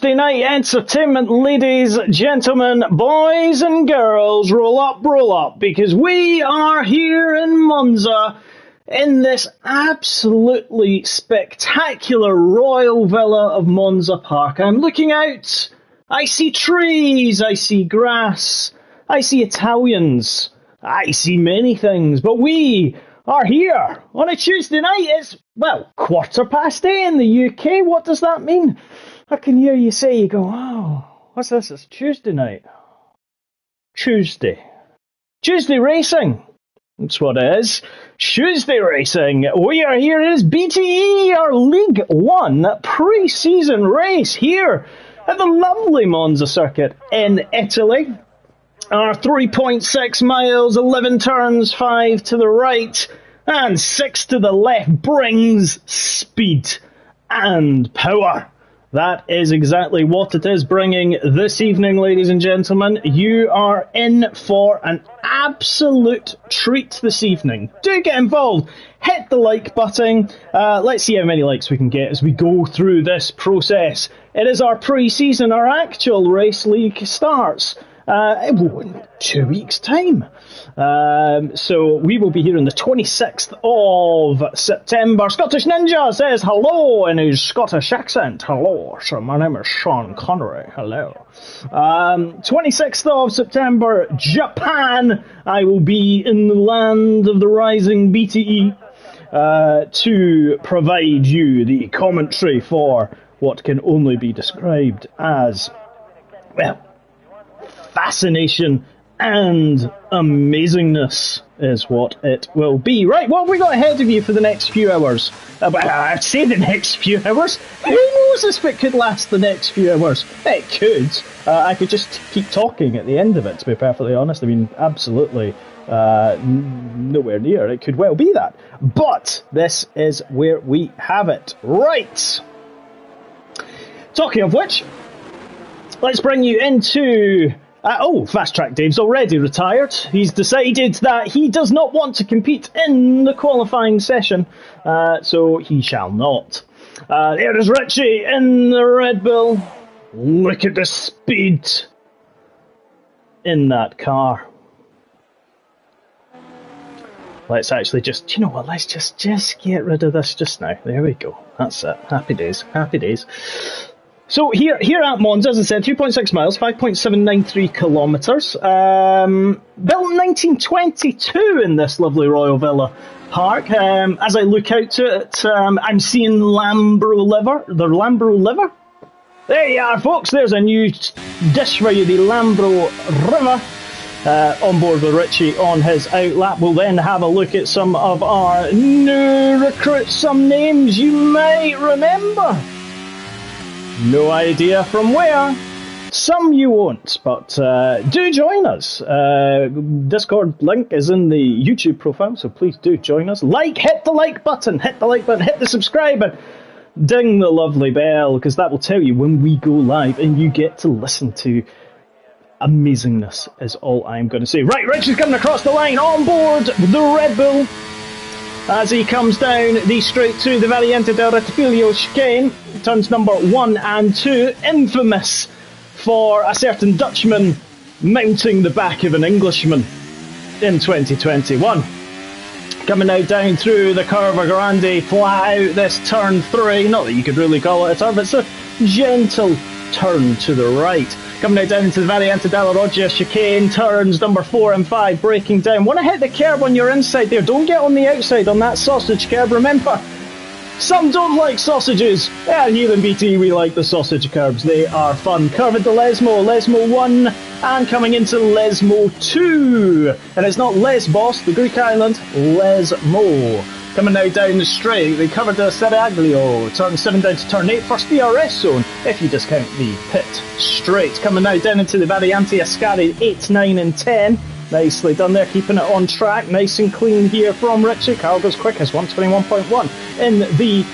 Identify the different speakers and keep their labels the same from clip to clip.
Speaker 1: Tuesday night entertainment, ladies, gentlemen, boys and girls, roll up, because we are here in Monza in this absolutely spectacular royal villa of Monza Park. I'm looking out, I see trees, I see grass, I see Italians, I see many things, but we are here on a Tuesday night. It's, well, 8:15 in the UK. What does that mean? I can hear you say, you go, oh, what's this? It's Tuesday night. Tuesday racing. That's what it is. Tuesday racing. We are here. It is BTE, our League One pre-season race here at the lovely Monza circuit in Italy. Our 3.6 miles, 11 turns, 5 to the right and 6 to the left brings speed and power. That is exactly what it is bringing this evening, ladies and gentlemen. You are in for an absolute treat this evening. Do get involved. Hit the like button. Let's see how many likes we can get as we go through this process. It is our pre-season. Our actual race league starts in 2 weeks' time. So we will be here on the 26th of September. Scottish Ninja says hello in his Scottish accent. Hello, so my name is Sean Connery. Hello. 26th of September, Japan. I will be in the land of the rising BTE to provide you the commentary for what can only be described as, well, fascination and amazingness is what it will be. Right, what have we got ahead of you for the next few hours? I'd say the next few hours. Who knows if it could last the next few hours? It could. I could just keep talking at the end of it, to be perfectly honest. I mean, absolutely nowhere near. It could well be that. But this is where we have it. Right. Talking of which, let's bring you into... Fast Track Dave's already retired. He's decided that he does not want to compete in the qualifying session, so he shall not. There is Richie in the Red Bull. Look at the speed in that car. Let's actually just, you know what, let's just get rid of this just now. There we go. That's it. Happy days. Happy days. So here at Monza, as I said, 3.6 miles, 5.793 kilometres. Built in 1922 in this lovely Royal Villa Park. As I look out to it, I'm seeing Lambro liver. The Lambro liver? There you are, folks. There's a new dish for you, the Lambro River. On board with Richie on his outlap. We'll then have a look at some of our new recruits, some names you might remember. No idea from where. Some you won't, but do join us. Discord link is in the YouTube profile, so please do join us. Hit the like button, hit the subscribe button, ding the lovely bell, because that will tell you when we go live, and you get to listen to amazingness, is all I'm going to say. Right, Richie's coming across the line on board the Red Bull. As he comes down the straight to the Variante del Rettifilo chicane, turns number 1 and 2, infamous for a certain Dutchman mounting the back of an Englishman in 2021. Coming now down through the Curva Grande, flat out this turn 3, not that you could really call it a turn, but it's a gentle turn to the right. Coming now down into the Variante della Roggia chicane, turns number 4 and 5, breaking down. Want to hit the curb on your inside there, don't get on the outside on that sausage curb, remember. Some don't like sausages. Yeah, here in BT we like the sausage curbs, they are fun. Curva de Lesmo 1, and coming into Lesmo 2. And it's not Lesbos, the Greek island, Lesmo. Coming now down the straight, the Curva de Seraglio, turn 7 down to turn 8, first DRS zone, if you discount the pit straight. Coming now down into the Variante Ascari 8, 9 and 10. Nicely done there, keeping it on track, nice and clean here from Richie. Carl goes quick as 121.1 in the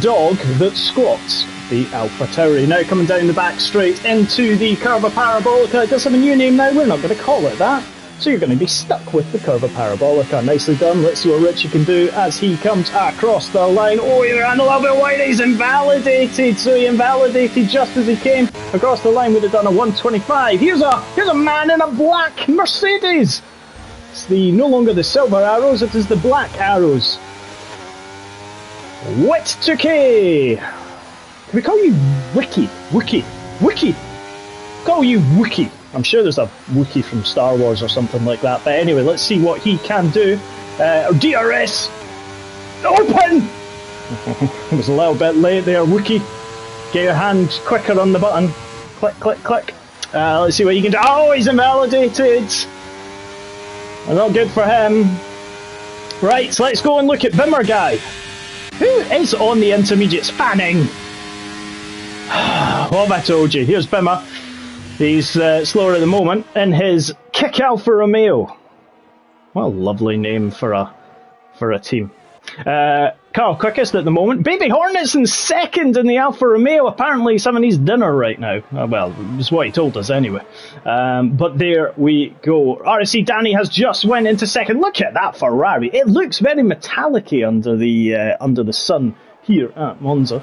Speaker 1: dog that squats the Alpha Tauri. Now coming down the back straight into the Curva Parabolica. It does have a new name now, we're not going to call it that. So you're going to be stuck with the Curva Parabolica. Nicely done. Let's see what Richie can do as he comes across the line. Oh, he ran a little bit wide. He's invalidated. So he invalidated just as he came across the line. Would have done a 125. Here's a man in a black Mercedes. It's no longer the silver arrows. It is the black arrows. Witsuki. Can we call you Wiki? Wiki. Call you Wookie. I'm sure there's a Wookie from Star Wars or something like that. But anyway, let's see what he can do. DRS! Open! It was a little bit late there, Wookie. Get your hand quicker on the button. Click, click, click. Let's see what you can do. Oh, he's invalidated! Not good for him. Right, so let's go and look at Bimmer Guy. Who is on the intermediates? Fanning! What have I told you? Here's Bimmer. He's slower at the moment in his Kick Alfa Romeo. What a lovely name for a team. Carl quickest at the moment. Baby Hornet's in second in the Alfa Romeo. Apparently he's having his dinner right now. Well, it's what he told us anyway. But there we go. RSC Danny has just went into second. Look at that Ferrari. It looks very metallic-y under the sun here at Monza,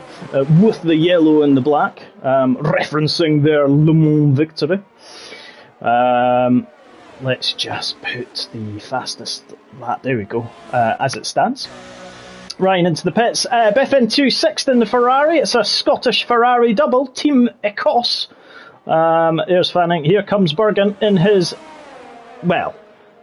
Speaker 1: with the yellow and the black, referencing their Le Mans victory. Let's just put the fastest lap, there we go, as it stands. Ryan into the pits. Biff into sixth in the Ferrari. It's a Scottish Ferrari double, Team Ecos. There's Fanning. Here comes Bergen in his, well,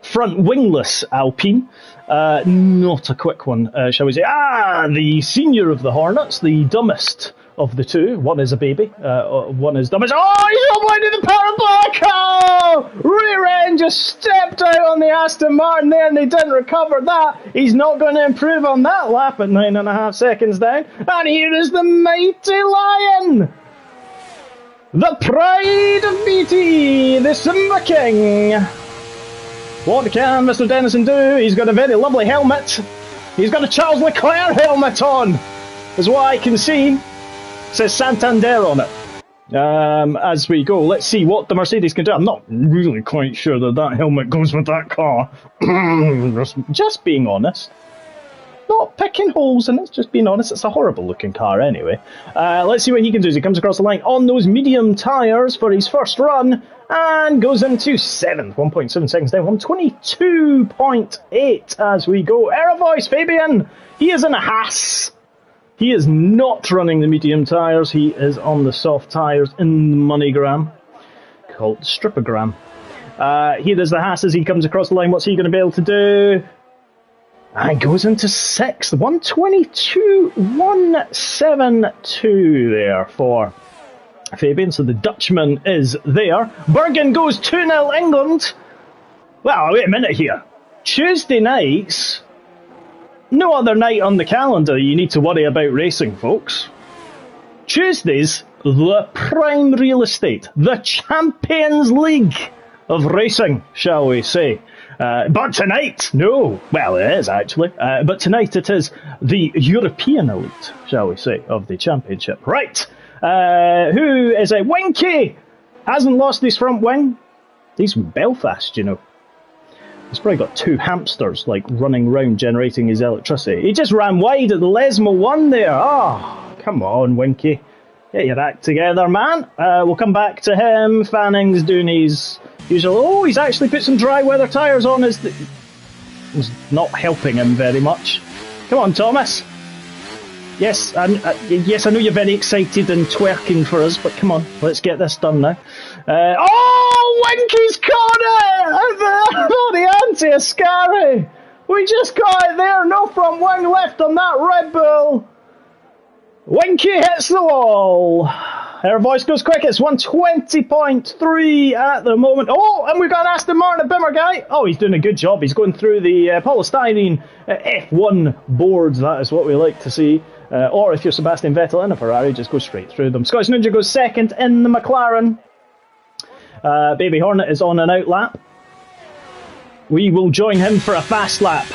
Speaker 1: front wingless Alpine. Not a quick one, shall we say. The senior of the Hornets, the dumbest of the two. One is a baby, one is dumbest. Oh, he's not winding the parabolic! Oh! Rear end just stepped out on the Aston Martin there and they didn't recover that. He's not going to improve on that lap at 9.5 seconds down. And here is the mighty Lion! The pride of BTE, the Simba King. What can Mr. Dennison do? He's got a very lovely helmet. He's got a Charles Leclerc helmet on, is what I can see. It says Santander on it. As we go, let's see what the Mercedes can do. I'm not really quite sure that helmet goes with that car. Just being honest. Not picking holes in it, just being honest. It's a horrible looking car anyway. Let's see what he can do as he comes across the line on those medium tyres for his first run. And goes into 7th, 1.7 seconds down, 122.8 as we go. Error voice, Fabian! He is in a Haas. He is not running the medium tyres, he is on the soft tyres in the MoneyGram, called Strippergram. Here is the Haas as he comes across the line. What's he going to be able to do? And goes into 6th, 122.172 there for Fabian, so the Dutchman is there. Bergen goes 2-0 England. Well, wait a minute here. Tuesday nights, no other night on the calendar you need to worry about racing, folks. Tuesdays, the prime real estate, the Champions League of racing, shall we say. But tonight, no. Well, it is actually. But tonight it is the European elite, shall we say, of the championship. Right. Who is a Winky? Hasn't lost his front wing. He's from Belfast, you know. He's probably got two hamsters, like, running round generating his electricity. He just ran wide at the Lesmo 1 there. Oh, come on, Winky. Get your act together, man. We'll come back to him. Fanning's doing his usual... Oh, he's actually put some dry weather tyres on. It's not helping him very much. Come on, Thomas. Yes, yes, I know you're very excited and twerking for us, but come on, let's get this done now. Oh, Winky's corner! The anti-Ascari! We just got it there, no front wing left on that Red Bull. Winky hits the wall. Her voice goes quick, it's 120.3 at the moment. Oh, and we've got Aston Martin, a Bimmer guy. Oh, he's doing a good job. He's going through the polystyrene F1 boards. That is what we like to see. Or if you're Sebastian Vettel in a Ferrari, just go straight through them. Scottish Ninja goes second in the McLaren. Baby Hornet is on an out lap. We will join him for a fast lap.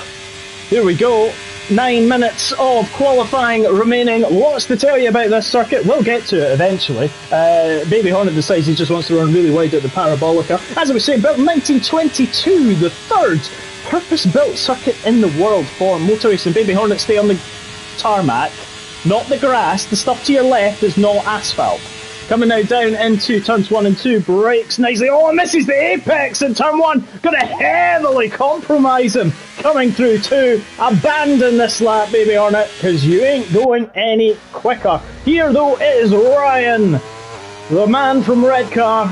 Speaker 1: Here we go. 9 minutes of qualifying remaining. Lots to tell you about this circuit. We'll get to it eventually. Baby Hornet decides he just wants to run really wide at the Parabolica. As I was saying, built in 1922, the third purpose-built circuit in the world for motor racing. Baby Hornet stay on the tarmac, not the grass. The stuff to your left is not asphalt. Coming now down into turns 1 and 2, brakes nicely. Oh, misses the apex in turn 1. Gonna heavily compromise him. Coming through 2. Abandon this lap, Baby Hornet, because you ain't going any quicker. Here, though, it is Ryan, the man from Red Car.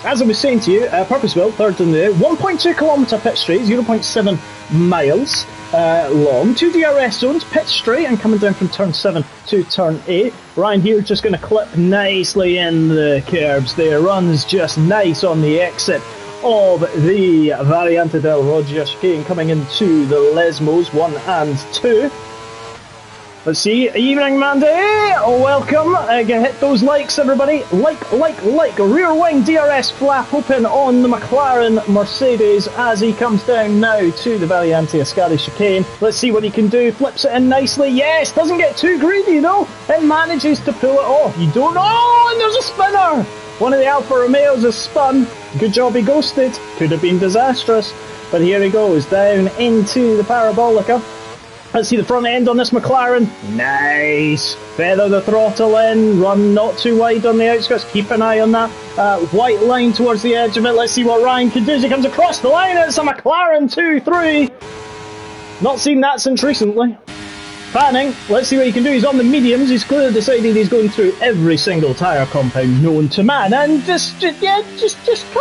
Speaker 1: As I was saying to you, purpose-built, third in the 1.2 kilometre pit straight, 0.7 miles long. 2 DRS zones, pit straight, and coming down from turn 7 to turn 8. Ryan here just going to clip nicely in the curbs there. Runs just nice on the exit of the Variante del Roggio chicane coming into the Lesmos 1 and 2. Let's see, evening Mandy, welcome, hit those likes everybody, like, rear wing DRS flap open on the McLaren Mercedes as he comes down now to the Variante Ascari chicane. Let's see what he can do, flips it in nicely, yes, doesn't get too greedy though, it manages to pull it off, you don't know, oh, and there's a spinner! One of the Alfa Romeos is spun, good job he ghosted, could have been disastrous, but here he goes, down into the Parabolica. Let's see the front end on this McLaren. Nice. Feather the throttle in. Run not too wide on the outskirts. Keep an eye on that white line towards the edge of it. Let's see what Ryan can do as he comes across the line. It's a McLaren 2-3. Not seen that since recently. Fanning. Let's see what he can do. He's on the mediums. He's clearly decided he's going through every single tyre compound known to man. And just cut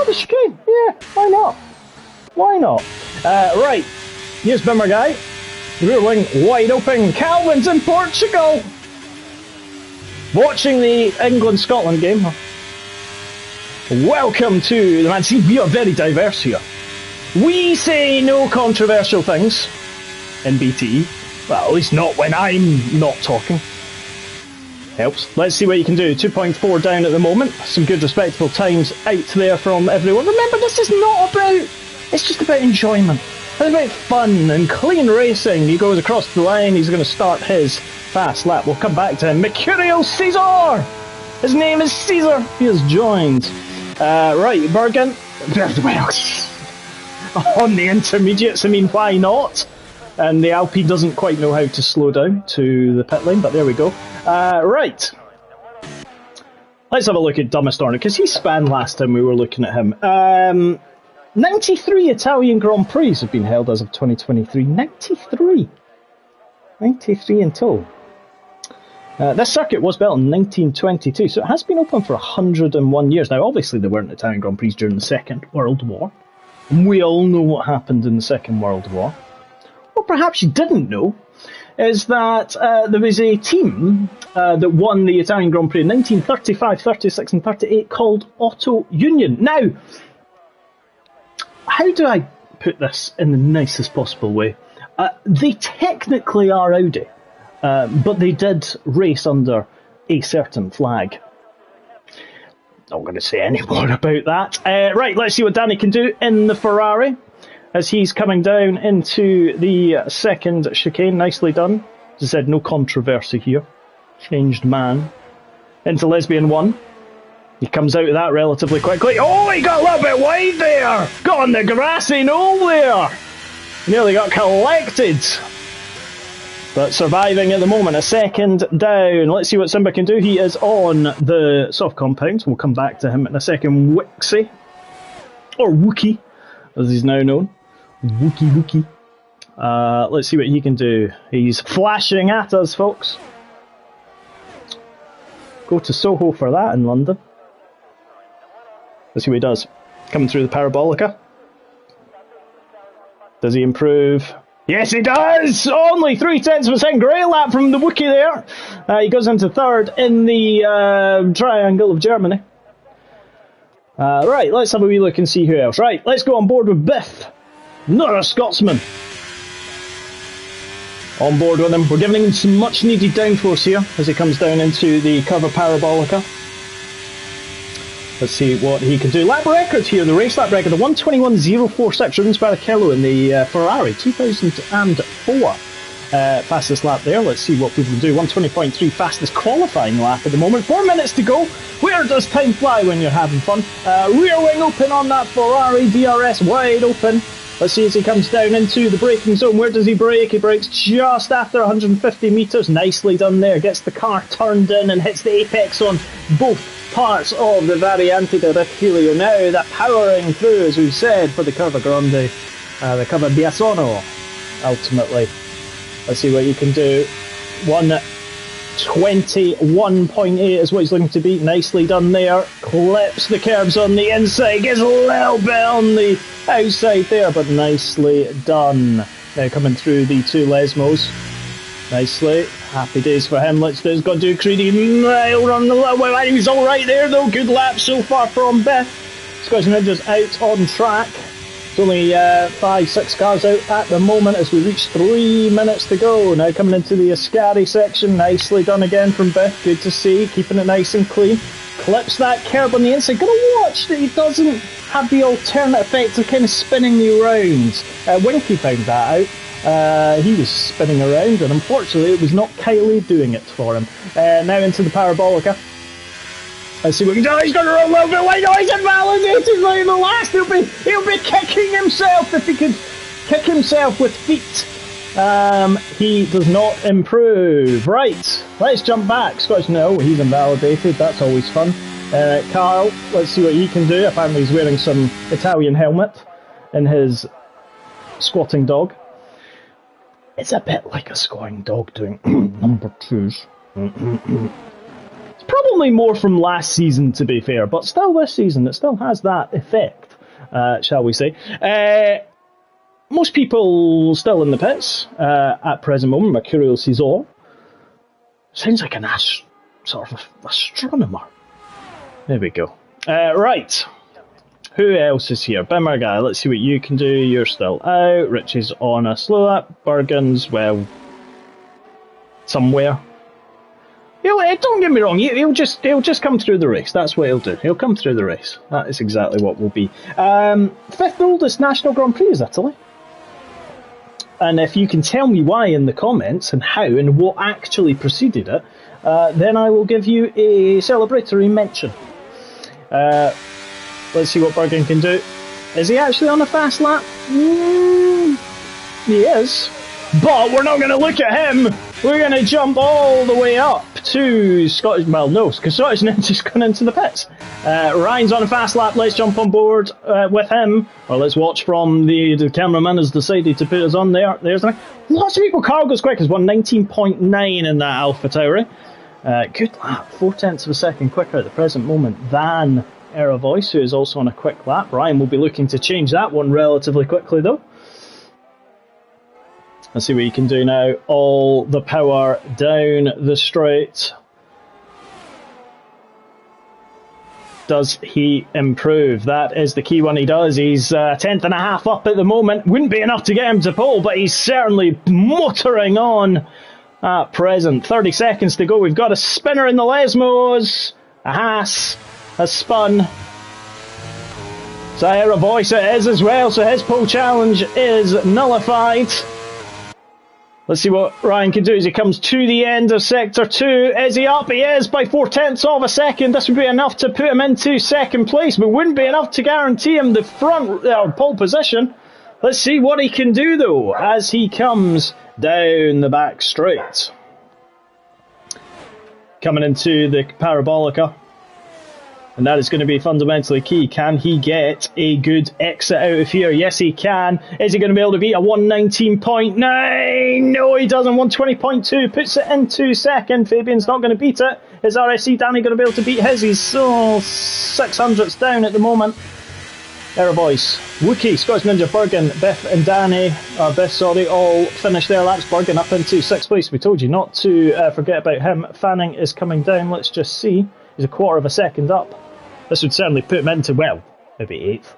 Speaker 1: the chicane. Yeah, why not? Why not? Right. Here's Bimmer Guy. Rear wing wide open. Calvin's in Portugal. Watching the England-Scotland game. Welcome to the man. See, we are very diverse here. We say no controversial things in BTE. Well, at least not when I'm not talking. Helps. Let's see what you can do. 2.4 down at the moment. Some good respectable times out there from everyone. Remember, this is not about... It's just about enjoyment. It's about fun and clean racing. He goes across the line. He's going to start his fast lap. We'll come back to him. Mercurio Caesar! His name is Caesar. He has joined. Right, Bergen. Well, on the intermediates, I mean, why not? And the Alpine doesn't quite know how to slow down to the pit lane, but there we go. Right. Let's have a look at Dumbest Hornet, because he span last time we were looking at him. 93 Italian Grand Prix have been held as of 2023. 93! 93 in total. This circuit was built in 1922, so it has been open for 101 years. Now, obviously, there weren't Italian Grand Prix during the Second World War. And we all know what happened in the Second World War. What perhaps you didn't know is that there was a team that won the Italian Grand Prix in 1935, 36 and 38 called Auto Union. Now, how do I put this in the nicest possible way? They technically are Audi, but they did race under a certain flag. Not going to say any more about that. Right, let's see what Danny can do in the Ferrari as he's coming down into the second chicane. Nicely done. As I said, no controversy here. Changed man. Into Lesbian 1. He comes out of that relatively quickly. Oh, he got a little bit wide there. Got on the grassy knoll there. Nearly got collected. But surviving at the moment. A second down. Let's see what Simba can do. He is on the soft compound. We'll come back to him in a second. Wixie. Or Wookie, as he's now known. Wookie. Let's see what he can do. He's flashing at us, folks. Go to Soho for that in London. Let's see what he does. Coming through the Parabolica. Does he improve? Yes, he does! Only 0.3 of a second. Great lap from the Wookiee there. He goes into third in the Triangle of Germany. Right, let's have a wee look and see who else. Right, let's go on board with Biff. Another Scotsman. On board with him. We're giving him some much needed downforce here as he comes down into the Curva Parabolica. Let's see what he can do. Lap record here, the race lap record, the 1:21.046, Rubens Barrichello in the Ferrari, 2004. fastest lap there. Let's see what people do. 120.3, fastest qualifying lap at the moment. 4 minutes to go. Where does time fly when you're having fun? Rear wing open on that Ferrari DRS, wide open. Let's see as he comes down into the braking zone. Where does he brake? He brakes just after 150 metres. Nicely done there. Gets the car turned in and hits the apex on both parts of the Variante de Refugio. Now they're powering through, as we've said, for the Curva Grande, the Curva Biasono, ultimately. Let's see what you can do. 121.8 is what he's looking to beat. Nicely done there. Clips the curbs on the inside. Gets a little bit on the outside there, but nicely done. Now coming through the two Lesmos. Nicely. Happy days for him. Let's do. He's got to do Creedy. Nailed on the little way. He's all right there, though. Good lap so far from Beth. Scottish Ninja's out on track. It's only 5-6 cars out at the moment as we reach 3 minutes to go. Now coming into the Ascari section. Nicely done again from Beth. Good to see. Keeping it nice and clean. Clips that curb on the inside. Gotta watch that he doesn't have the alternate effect of kind of spinning you around. Winky found that out. He was spinning around, and unfortunately it was not Kylie doing it for him. Now into the Parabolica. Let's see what he can do. He's going to roll a little bit wide. Oh, he's invalidated right in the last. He'll be kicking himself if he could kick himself with feet. He does not improve. Right, let's jump back. Scottish, no, he's invalidated. That's always fun. Carl, let's see what he can do. Apparently he's wearing some Italian helmet in his squatting dog. It's a bit like a squatting dog doing number twos. It's probably more from last season, to be fair, but still this season it still has that effect, shall we say. Most people still in the pits at present moment. Mercurial Caesar sounds like an sort of astronomer. There we go. Right. Who else is here? Bimmer guy, let's see what you can do. You're still out. Richie's on a slow lap. Bergen's, well, somewhere. Don't get me wrong, he'll just come through the race. That's what he'll do. He'll come through the race. That is exactly what will be. Fifth oldest National Grand Prix is Italy. And if you can tell me why in the comments and how and what actually preceded it, then I will give you a celebratory mention. Let's see what Bergen can do. Is he actually on a fast lap? He is. But we're not going to look at him. We're going to jump all the way up to Scottish... Well, no, because Scottish Ninja's gone into the pits. Ryan's on a fast lap. Let's jump on board with him. Or let's watch from the cameraman has decided to put us on there. There's lots of people. Carl goes quick. Has won 19.9 in that Alpha Tauri. Good lap. 0.4 of a second quicker at the present moment than Era Voice, who is also on a quick lap. Ryan will be looking to change that one relatively quickly, though. Let's see what he can do now. All the power down the straight. Does he improve? That is the key one. He does. He's 10th and a half up at the moment. Wouldn't be enough to get him to pole, but he's certainly motoring on at present. 30 seconds to go. We've got a spinner in the Lesmos. A Haas has spun. Sahara Voice it is as well, so his pole challenge is nullified. Let's see what Ryan can do as he comes to the end of Sector 2. Is he up? He is by 0.4 of a second. This would be enough to put him into second place, but wouldn't be enough to guarantee him the front pole position. Let's see what he can do, though, as he comes down the back straight. Coming into the Parabolica. And that is going to be fundamentally key. Can he get a good exit out of here? Yes, he can. Is he going to be able to beat a 119.9? No, he doesn't. 120.2. Puts it into second. Fabian's not going to beat it. Is RSC Danny going to be able to beat his? He's so 600s down at the moment. Era Boys. Wookie, Scottish Ninja, Bergen, Beth and Danny, all finished their laps. Bergen up into 6th place. We told you not to forget about him. Fanning is coming down. Let's just see. He's a 1/4 of a second up. This would certainly put him into, well, maybe 8th.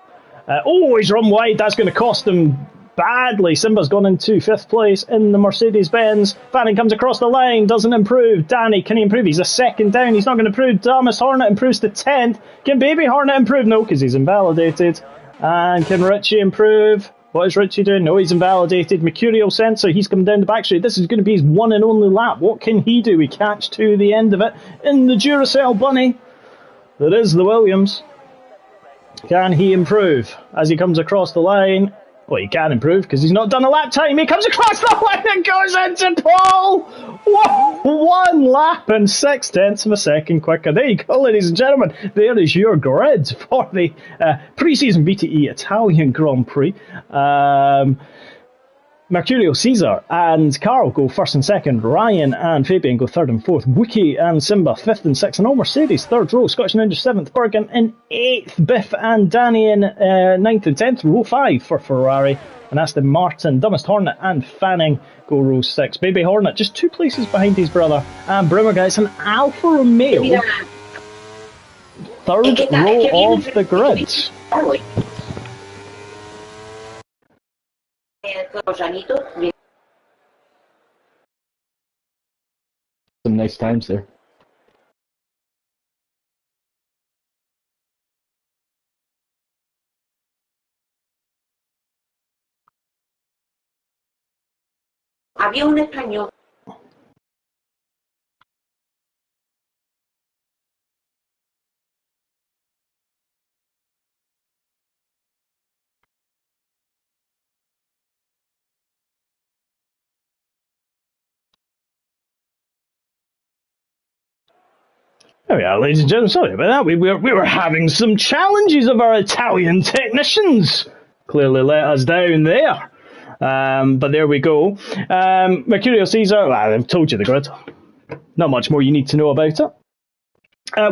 Speaker 1: He's run wide. That's going to cost him badly. Simba's gone into 5th place in the Mercedes-Benz. Fanning comes across the line. Doesn't improve. Danny, can he improve? He's a second down. He's not going to improve. Thomas Hornet improves to 10th. Can Baby Hornet improve? No, because he's invalidated. And can Richie improve? What is Richie doing? No, he's invalidated. Mercurial sensor, he's coming down the back straight. This is going to be his one and only lap. What can he do? He catch to the end of it in the Duracell bunny. That is the Williams. Can he improve as he comes across the line? Well, he can improve because he's not done a lap time. He comes across the line and goes into pole. Whoa, 1 lap and 0.6 of a second quicker. There you go, ladies and gentlemen. There is your grid for the pre-season BTE Italian Grand Prix. Mercurio, Caesar and Carl go first and second. Ryan and Fabian go third and fourth. Wookie and Simba fifth and sixth. And all Mercedes third row. Scottish Ninja seventh. Bergen in eighth. Biff and Danny in ninth and tenth. Row five for Ferrari. And Aston Martin, Dumbest Hornet and Fanning go row six. Baby Hornet just 2 places behind his brother. And Brimmer gets an Alfa Romeo. Third row of the grid.
Speaker 2: Some nice times there.
Speaker 3: Había un español.
Speaker 1: There we are, ladies and gentlemen. Sorry about that. We were having some challenges of our Italian technicians. Clearly let us down there. But there we go. Mercurio Caesar, well, I've told you the grid. Not much more you need to know about it.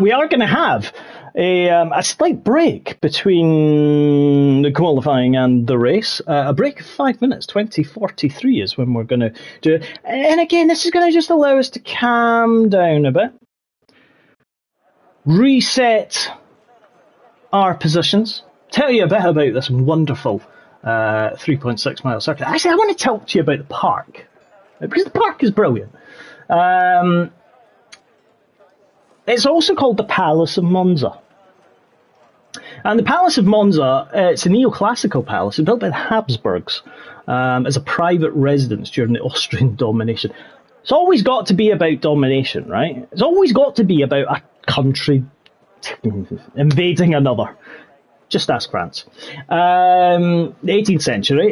Speaker 1: We are going to have a slight break between the qualifying and the race. A break of 5 minutes, 20:43 is when we're going to do it. And again, this is going to just allow us to calm down a bit. Reset our positions. Tell you a bit about this wonderful 3.6 mile circuit. Actually, I want to talk to you about the park, because the park is brilliant. It's also called the Palace of Monza. And the Palace of Monza, it's a neoclassical palace built by the Habsburgs as a private residence during the Austrian domination. It's always got to be about domination, right? It's always got to be about a country invading another. Just ask France. The 18th century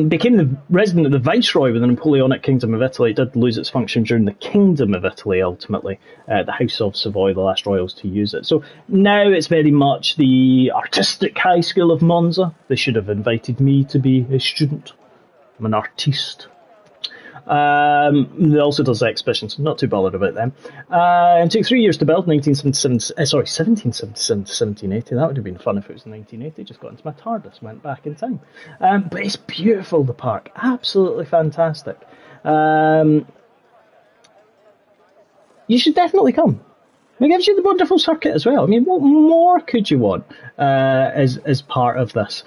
Speaker 1: became the resident of the Viceroy with the Napoleonic Kingdom of Italy. It did lose its function during the Kingdom of Italy, ultimately. The House of Savoy, the last royals to use it. So now it's very much the artistic high school of Monza. They should have invited me to be a student. I'm an artiste. It also does exhibitions. Not too bothered about them. It took 3 years to build, 1777 to 1780. That would have been fun if it was 1980. Just got into my TARDIS, went back in time. But it's beautiful, the park. Absolutely fantastic. You should definitely come. It gives you the wonderful circuit as well. I mean, what more could you want as part of this?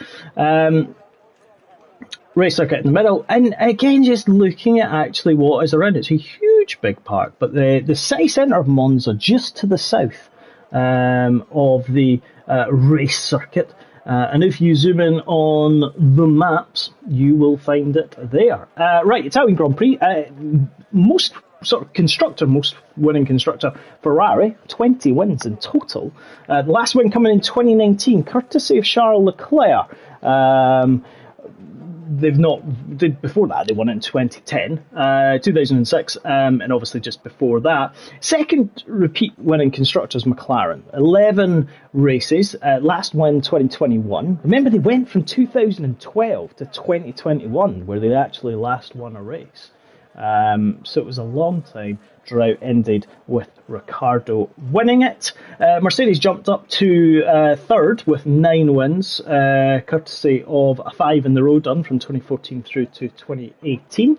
Speaker 1: Race circuit in the middle, and again, just looking at actually what is around it. It's a huge big park, but the city centre of Monza, just to the south of the race circuit, and if you zoom in on the maps, you will find it there. Right, Italian Grand Prix, most winning constructor, Ferrari, 20 wins in total. The last win coming in 2019, courtesy of Charles Leclerc. Before that, they won it in 2010, 2006, and obviously just before that. Second repeat winning constructors, McLaren. 11 races, last win 2021. Remember, they went from 2012 to 2021, where they actually last won a race. So it was a long time. Drought ended with Ricciardo winning it. Mercedes jumped up to third with 9 wins, courtesy of a 5 in the row done from 2014 through to 2018.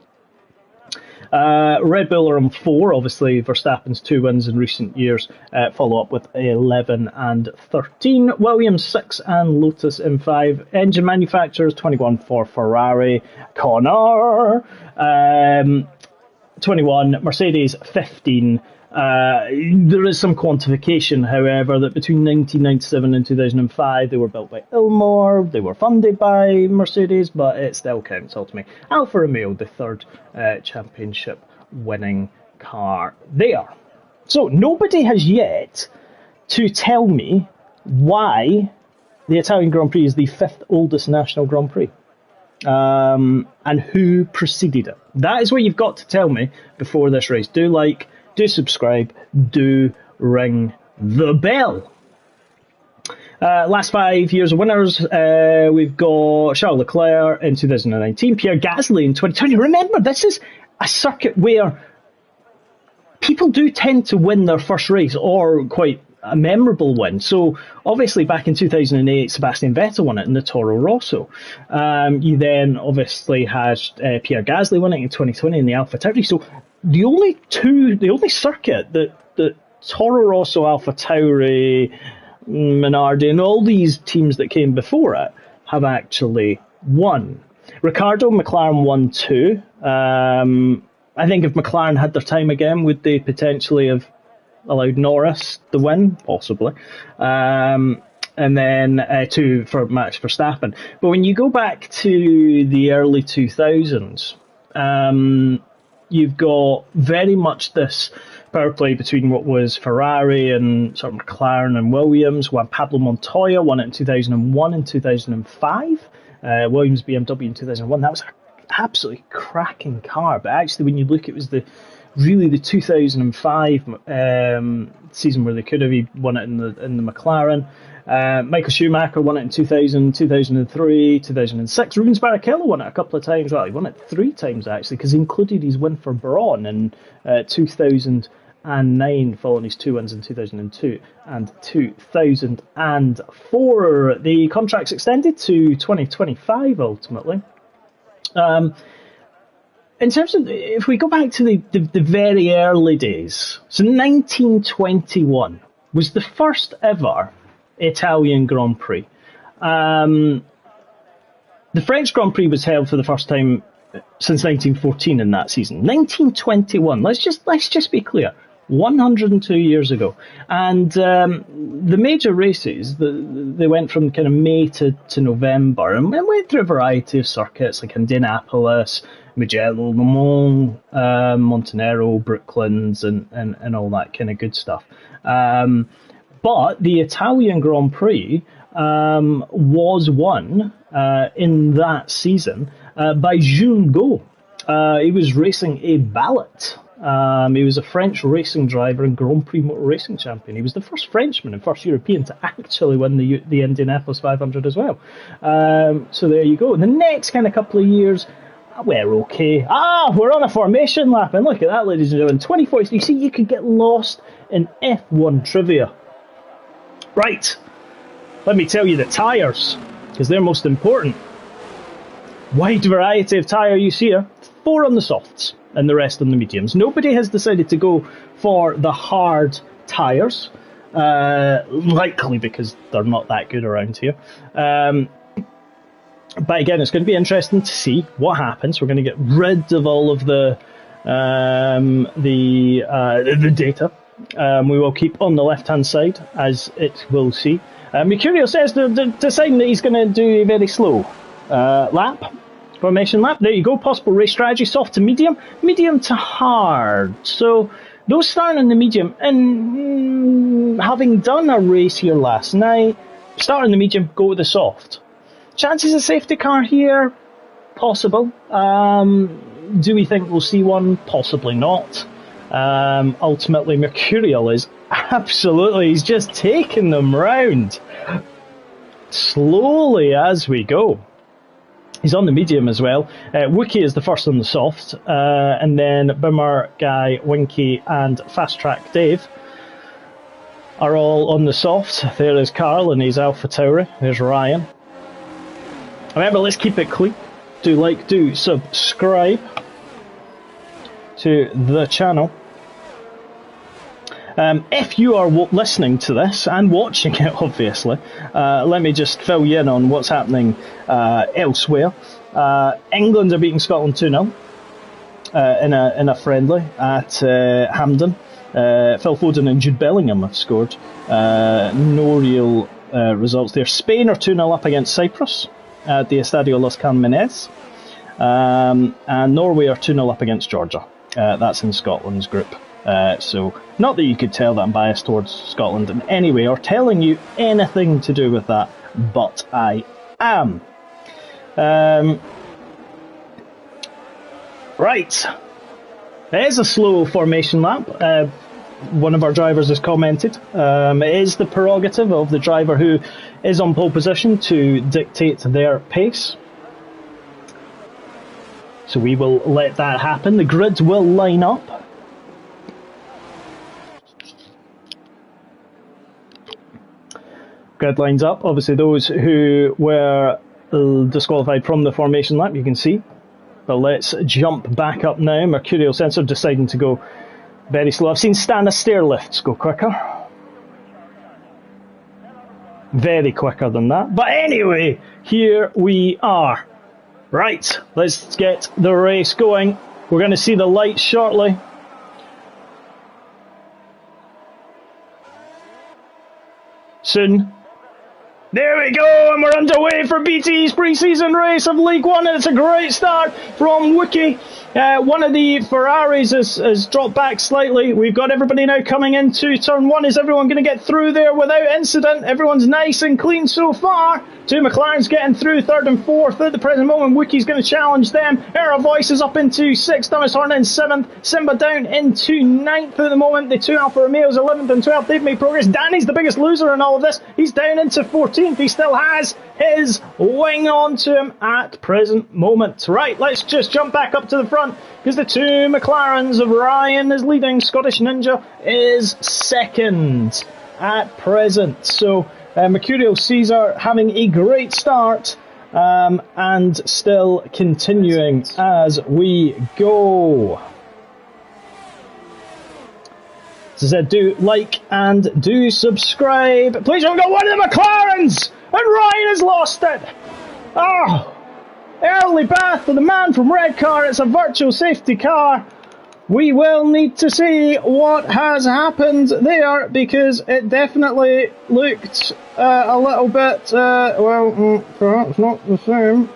Speaker 1: Red Bull are on 4, obviously Verstappen's 2 wins in recent years follow up with 11 and 13. Williams 6 and Lotus in 5. Engine manufacturers 21 for Ferrari. Connor 21, Mercedes 15, There is some quantification, however, that between 1997 and 2005 they were built by Ilmor, they were funded by Mercedes, but it still counts ultimately. Alfa Romeo, the third championship winning car there. So nobody has yet to tell me why the Italian Grand Prix is the fifth oldest national Grand Prix. And who preceded it. That is what you've got to tell me before this race. Do like, do subscribe, do ring the bell. Last 5 years of winners, we've got Charles Leclerc in 2019, Pierre Gasly in 2020. Remember, this is a circuit where people do tend to win their first race, or quite a memorable win. So obviously back in 2008, Sebastian Vettel won it in the Toro Rosso. You then obviously had Pierre Gasly winning it in 2020 in the AlphaTauri. So the only circuit that Toro Rosso, AlphaTauri, Minardi and all these teams that came before it have actually won. Ricardo, McLaren won too. I think if McLaren had their time again, would they potentially have allowed Norris the win? Possibly. And then two for Max Verstappen. But when you go back to the early 2000s, you've got very much this power play between what was Ferrari and sort of McLaren and Williams. Juan Pablo Montoya won it in 2001 and 2005. Williams BMW in 2001. That was an absolutely cracking car. But actually, when you look, it was the 2005 season where they could have won it in the McLaren. Michael Schumacher won it in 2000, 2003, 2006. Rubens Barrichello won it a couple of times. Well, he won it 3 times actually, because he included his win for Braun in 2009, following his 2 wins in 2002 and 2004. The contract's extended to 2025 ultimately. In terms of, if we go back to the very early days, so 1921 was the first ever Italian Grand Prix. The French Grand Prix was held for the first time since 1914 in that season. 1921, let's just be clear, 102 years ago. And the major races, they went from kind of May to November, and went through a variety of circuits like Indianapolis, Mugello, Le Mans, Montenero, Brooklands, and all that kind of good stuff. But the Italian Grand Prix was won in that season by Jules Gau. He was racing a Ballot. He was a French racing driver and Grand Prix motor racing champion. He was the first Frenchman and first European to actually win the Indianapolis 500 as well. So there you go. In the next kind of couple of years, we're okay. We're on a formation lap, and look at that, ladies and gentlemen. 2040. You see, you could get lost in F1 trivia. Right. Let me tell you the tyres, because they're most important. Wide variety of tyre use here. 4 on the softs and the rest on the mediums. Nobody has decided to go for the hard tyres, likely because they're not that good around here. But again, it's going to be interesting to see what happens. We're going to get rid of all of the data. We will keep on the left-hand side, as it will see. Mercurio says they're deciding that he's going to do a very slow lap. Formation lap. There you go. Possible race strategy. Soft to medium. Medium to hard. So those starting in the medium, and having done a race here last night, start in the medium, go with the soft. Chances of safety car here? Possible. Do we think we'll see one? Possibly not. Ultimately, Mercurial is absolutely, he's just taking them round slowly as we go. He's on the medium as well. Wookie is the first on the soft, and then Bimmer, Guy, Winky and Fast Track Dave are all on the soft. There is Carl and his AlphaTauri. There's Ryan. Remember, let's keep it clean. Do like, do subscribe to the channel. If you are listening to this and watching it, obviously, let me just fill you in on what's happening elsewhere. England are beating Scotland 2-0 in a friendly at Hampden. Phil Foden and Jude Bellingham have scored. No real results there. Spain are 2-0 up against Cyprus at the Estadio Los Carmenes. And Norway are 2-0 up against Georgia. That's in Scotland's group. So, not that you could tell that I'm biased towards Scotland in any way, or telling you anything to do with that, but I am. Right. It is a slow formation lap. One of our drivers has commented. It is the prerogative of the driver who is on pole position to dictate their pace. So we will let that happen. The grids will line up. Grid lines up. Obviously those who were disqualified from the formation lap, you can see. But let's jump back up now. Mercurial sensor deciding to go very slow. I've seen Stana stair lifts go quicker. Very quicker than that. But anyway, here we are. Right, let's get the race going. We're going to see the lights shortly. Soon. There we go, and we're underway for BTE's pre-season race of League One, and it's a great start from Wookie. One of the Ferraris has dropped back slightly. We've got everybody now coming into turn one. Is everyone going to get through there without incident? Everyone's nice and clean so far. Two McLarens getting through third and fourth at the present moment. Wookie's going to challenge them. Era Voice is up into sixth. Thomas Horn in seventh. Simba down into ninth at the moment. The two Alfa Romeos 11th and 12th. They've made progress. Danny's the biggest loser in all of this. He's down into 14th. He still has his wing on to him at present moment. Right, let's just jump back up to the front because the two McLarens of Ryan is leading. Scottish Ninja is second at present. So Mercurial Caesar having a great start and still continuing as we go. As I said, do like and do subscribe. Please don't go one of the McLarens! And Ryan has lost it! Oh! Early bath for the man from Red Car. It's a virtual safety car. We will need to see what has happened there because it definitely looked a little bit, perhaps not the same.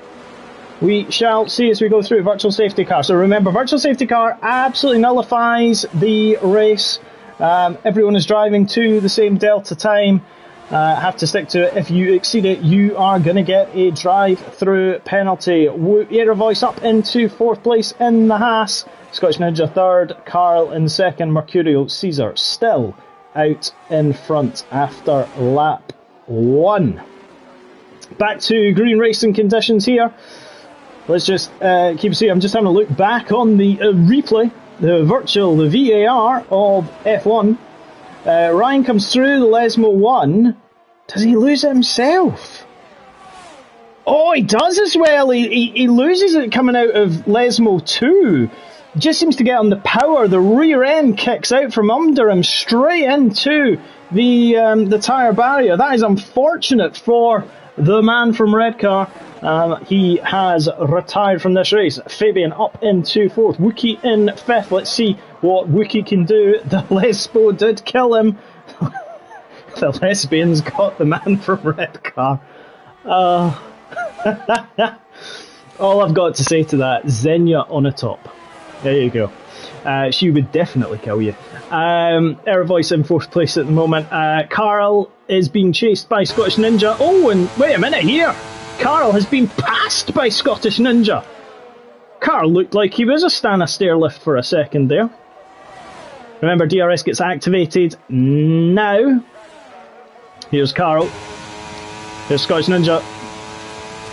Speaker 1: We shall see as we go through virtual safety car. So remember, virtual safety car absolutely nullifies the race. Everyone is driving to the same delta time. Have to stick to it. If you exceed it, you are going to get a drive-through penalty. Era Voice up into fourth place in the Haas. Scottish Ninja third, Carl in second, Mercurial Caesar still out in front after lap one. Back to green racing conditions here. Let's just keep seeing. I'm just having a look back on the replay, the VAR of F1. Ryan comes through the Lesmo 1. Does he lose it himself? Oh, he does as well. He loses it coming out of Lesmo 2. Just seems to get on the power. The rear end kicks out from under him straight into the tyre barrier. That is unfortunate for the man from Red Car. He has retired from this race. Fabian up into fourth. Wookie in fifth. Let's see what Wookie can do. The Lesbo did kill him. The lesbians got the man from Red Car. All I've got to say to that, Xenia on a top. There you go. She would definitely kill you. Era Voice in fourth place at the moment. Carl is being chased by Scottish Ninja. Oh, and wait a minute here. Carl has been passed by Scottish Ninja. Carl looked like he was a Stana stair lift for a second there. Remember, DRS gets activated now. Here's Carl. Here's Scottish Ninja.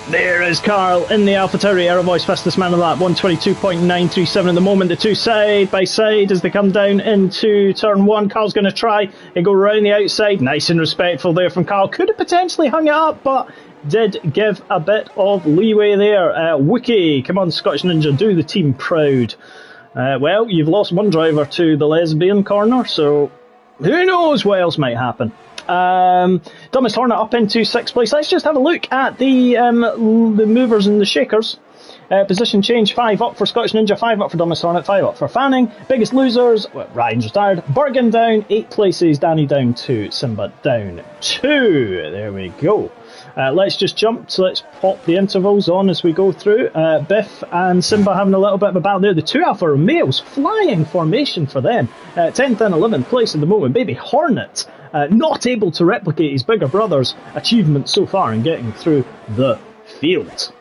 Speaker 1: There is Carl in the AlphaTauri. Era Voice fastest man of the lap, 122.937 at the moment. The two side by side as they come down into turn one. Carl's going to try and go round the outside. Nice and respectful there from Carl. Could have potentially hung it up, but did give a bit of leeway there. Wookie, come on Scottish Ninja, do the team proud. Well, you've lost one driver to the lesbian corner, so who knows what else might happen. Dumbest Hornet up into 6th place. Let's just have a look at the movers and the shakers. Position change, 5 up for Scottish Ninja, 5 up for Dumbest Hornet, 5 up for Fanning. Biggest losers, Ryan's retired. Bergen down 8 places, Danny down 2, Simba down 2. There we go. Let's just jump, so let's pop the intervals on as we go through. Biff and Simba having a little bit of a battle there. The 2 Alpha Romeos, flying formation for them. 10th and 11th place at the moment. Baby Hornet, not able to replicate his bigger brother's achievement so far in getting through the field.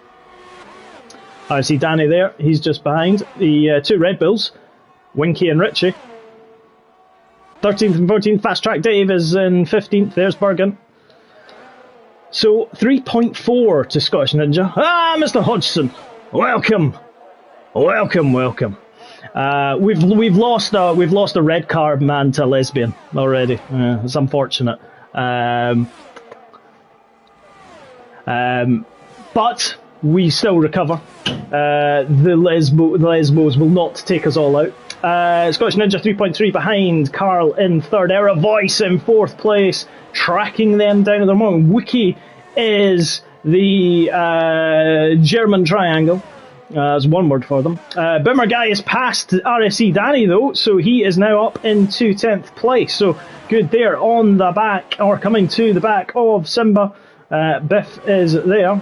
Speaker 1: I see Danny there, he's just behind. The 2 Red Bulls, Winky and Richie. 13th and 14th, Fast Track Dave is in 15th, there's Bergen. So 3.4 to Scottish Ninja. Mr. Hodgson, welcome. We've lost a red card man to a lesbian already. It's unfortunate. But we still recover. The lesbos will not take us all out. Scottish Ninja 3.3 behind, Carl in 3rd, Era Voice in 4th place, tracking them down at the moment. Wiki is the German triangle. There's one word for them. Boomer Guy has passed RFC Danny though, so he is now up into 10th place. So good there on the back, or coming to the back of Simba. Biff is there.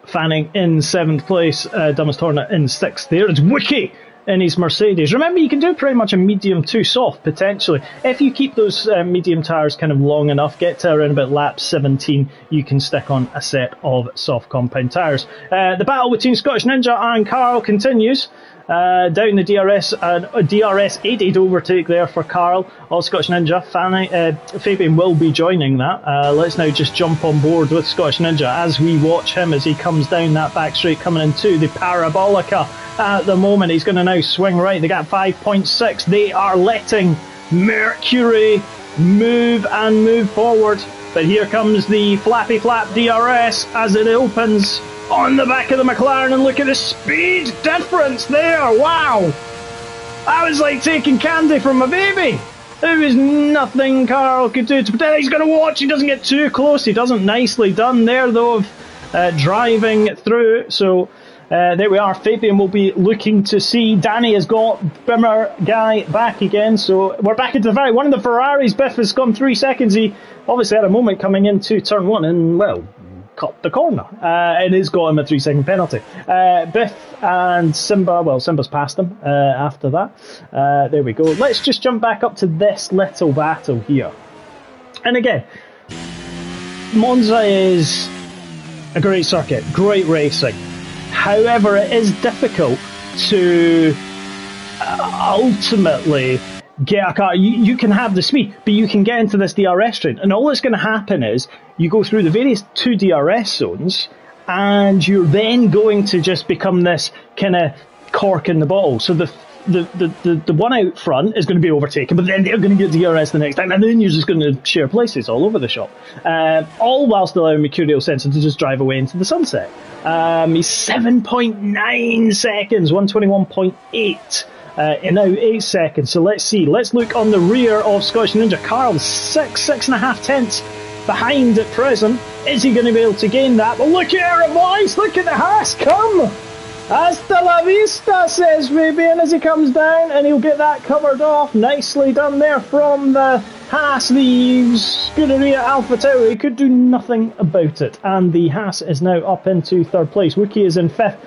Speaker 1: Fanning in 7th place, Dumbest Hornet in 6th there. It's Wiki in his Mercedes. Remember, you can do pretty much a medium to soft, potentially. If you keep those medium tyres kind of long enough, get to around about lap 17, you can stick on a set of soft compound tyres. The battle between Scottish Ninja and Carl continues. Down the DRS, DRS aided overtake there for Carl. All Scottish Ninja. Fabian will be joining that. Let's now just jump on board with Scottish Ninja as we watch him as he comes down that back straight, coming into the Parabolica. At the moment, he's going to now swing right. They got 5.6. They are letting Mercury move forward. But here comes the flappy flap DRS as it opens on the back of the McLaren, and look at the speed difference there. Wow, that was like taking candy from a baby. There was nothing Carl could do to pretend he's going to watch. He doesn't get too close. He doesn't. Nicely done there though of driving through. So there we are. Fabian will be looking to see. Danny has got Bimmer Guy back again. So we're back into the very one of the Ferraris. Biff has gone 3 seconds. He obviously had a moment coming into turn 1 and, well, cut the corner. And it's got him a 3-second penalty. Biff and Simba, well, Simba's passed him after that. There we go. Let's just jump back up to this little battle here. And again, Monza is a great circuit, great racing. However, it is difficult to ultimately get a car. You can have the speed, but you can get into this DRS train. And all that's going to happen is you go through the various 2 DRS zones, and you're then going to just become this kind of cork in the bottle. So the one out front is going to be overtaken, but then they're going to get DRS the next time, and then you're just going to share places all over the shop. All whilst allowing Mercurial Sensor to just drive away into the sunset. He's 7.9 seconds, 121.8. In now 8 seconds. So let's see. Let's look on the rear of Scottish Ninja. Carl, 6.5 tenths behind at present. Is he going to be able to gain that? But look at her voice. Look at the Haas. Come. Hasta la vista, says Fabian as he comes down, and he'll get that covered off. Nicely done there from the Haas, the Scuderia Alpha Tower. He could do nothing about it. And the Haas is now up into 3rd place. Wiki is in 5th.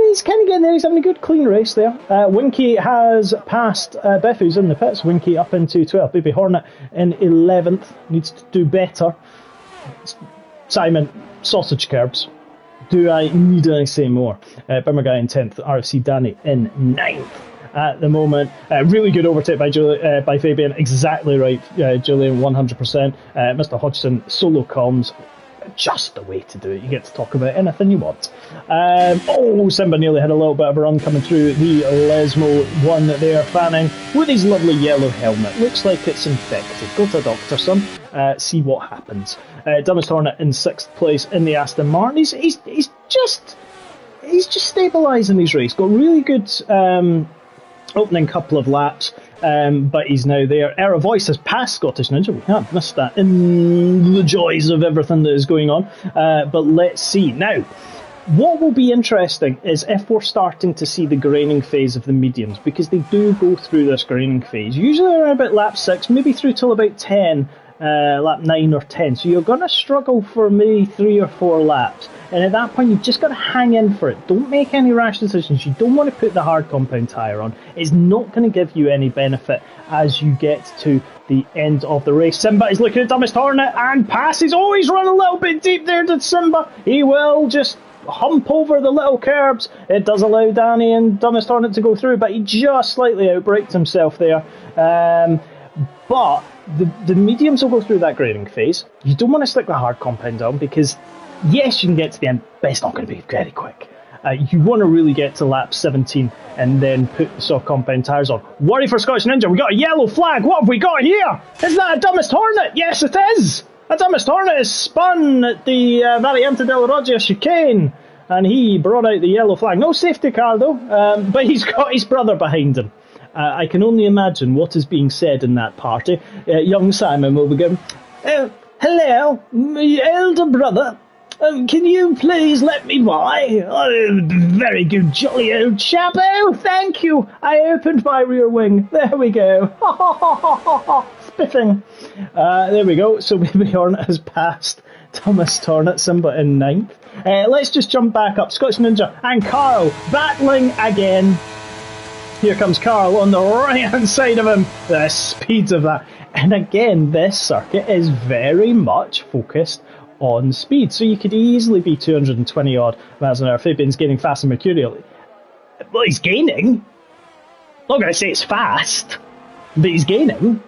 Speaker 1: He's kind of getting there. He's having a good clean race there. Winky has passed Biff, who's in the pits. Winky up into 12th. Baby Hornet in 11th. Needs to do better. Simon, sausage curbs. Do I need I say more? Bummer Guy in 10th. RFC Danny in 9th. At the moment, really good overtake by Fabian. Exactly right, Julian, 100%. Mr. Hodgson, solo comms. Just the way to do it. You get to talk about anything you want. Simba nearly had a little bit of a run coming through the Lesmo one there, Fanning with his lovely yellow helmet. Looks like it's infected. Go to a doctor, son. See what happens. Dumbest Hornet in 6th place in the Aston Martin. He's just stabilising his race. Got really good opening couple of laps, but he's now there. Era Voice has passed Scottish Ninja. We have missed that in the joys of everything that is going on. But let's see. Now, what will be interesting is if we're starting to see the graining phase of the mediums, because they do go through this graining phase, usually around about lap 6, maybe through till about 10, lap 9 or 10. So you're going to struggle for maybe 3 or 4 laps. And at that point, you've just got to hang in for it. Don't make any rash decisions. You don't want to put the hard compound tyre on. It's not going to give you any benefit as you get to the end of the race. Simba is looking at Dumbest Hornet and passes. Oh, he's run a little bit deep there, did Simba. He will just hump over the little curbs. It does allow Danny and Dumbest Hornet to go through, but he just slightly outbraked himself there. But the mediums will go through that grading phase. You don't want to stick the hard compound on because, yes, you can get to the end, but it's not going to be very quick. You want to really get to lap 17 and then put the soft compound tyres on. Worry for Scottish Ninja, we got a yellow flag. What have we got here? Is that a Dumbest Hornet? Yes, it is. A Dumbest Hornet is spun at the Variante della Roggia chicane, and he brought out the yellow flag. No safety car though, but he's got his brother behind him. I can only imagine what is being said in that party. Young Simon will be going, hello, my elder brother. Can you please let me by? Oh, very good, jolly old chap. Oh, thank you. I opened my rear wing. There we go. Spiffing. There we go. So Baby Hornet has passed Thomas Hornet, Simba in 9th. Let's just jump back up. Scottish Ninja and Carl battling again. Here comes Carl on the right-hand side of him. The speed of that. And again, this circuit is very much focused on speed. So you could easily be 220 odd miles an hour. Fabian's gaining fast and mercurially. Well, he's gaining. I'm not going to say it's fast, but he's gaining.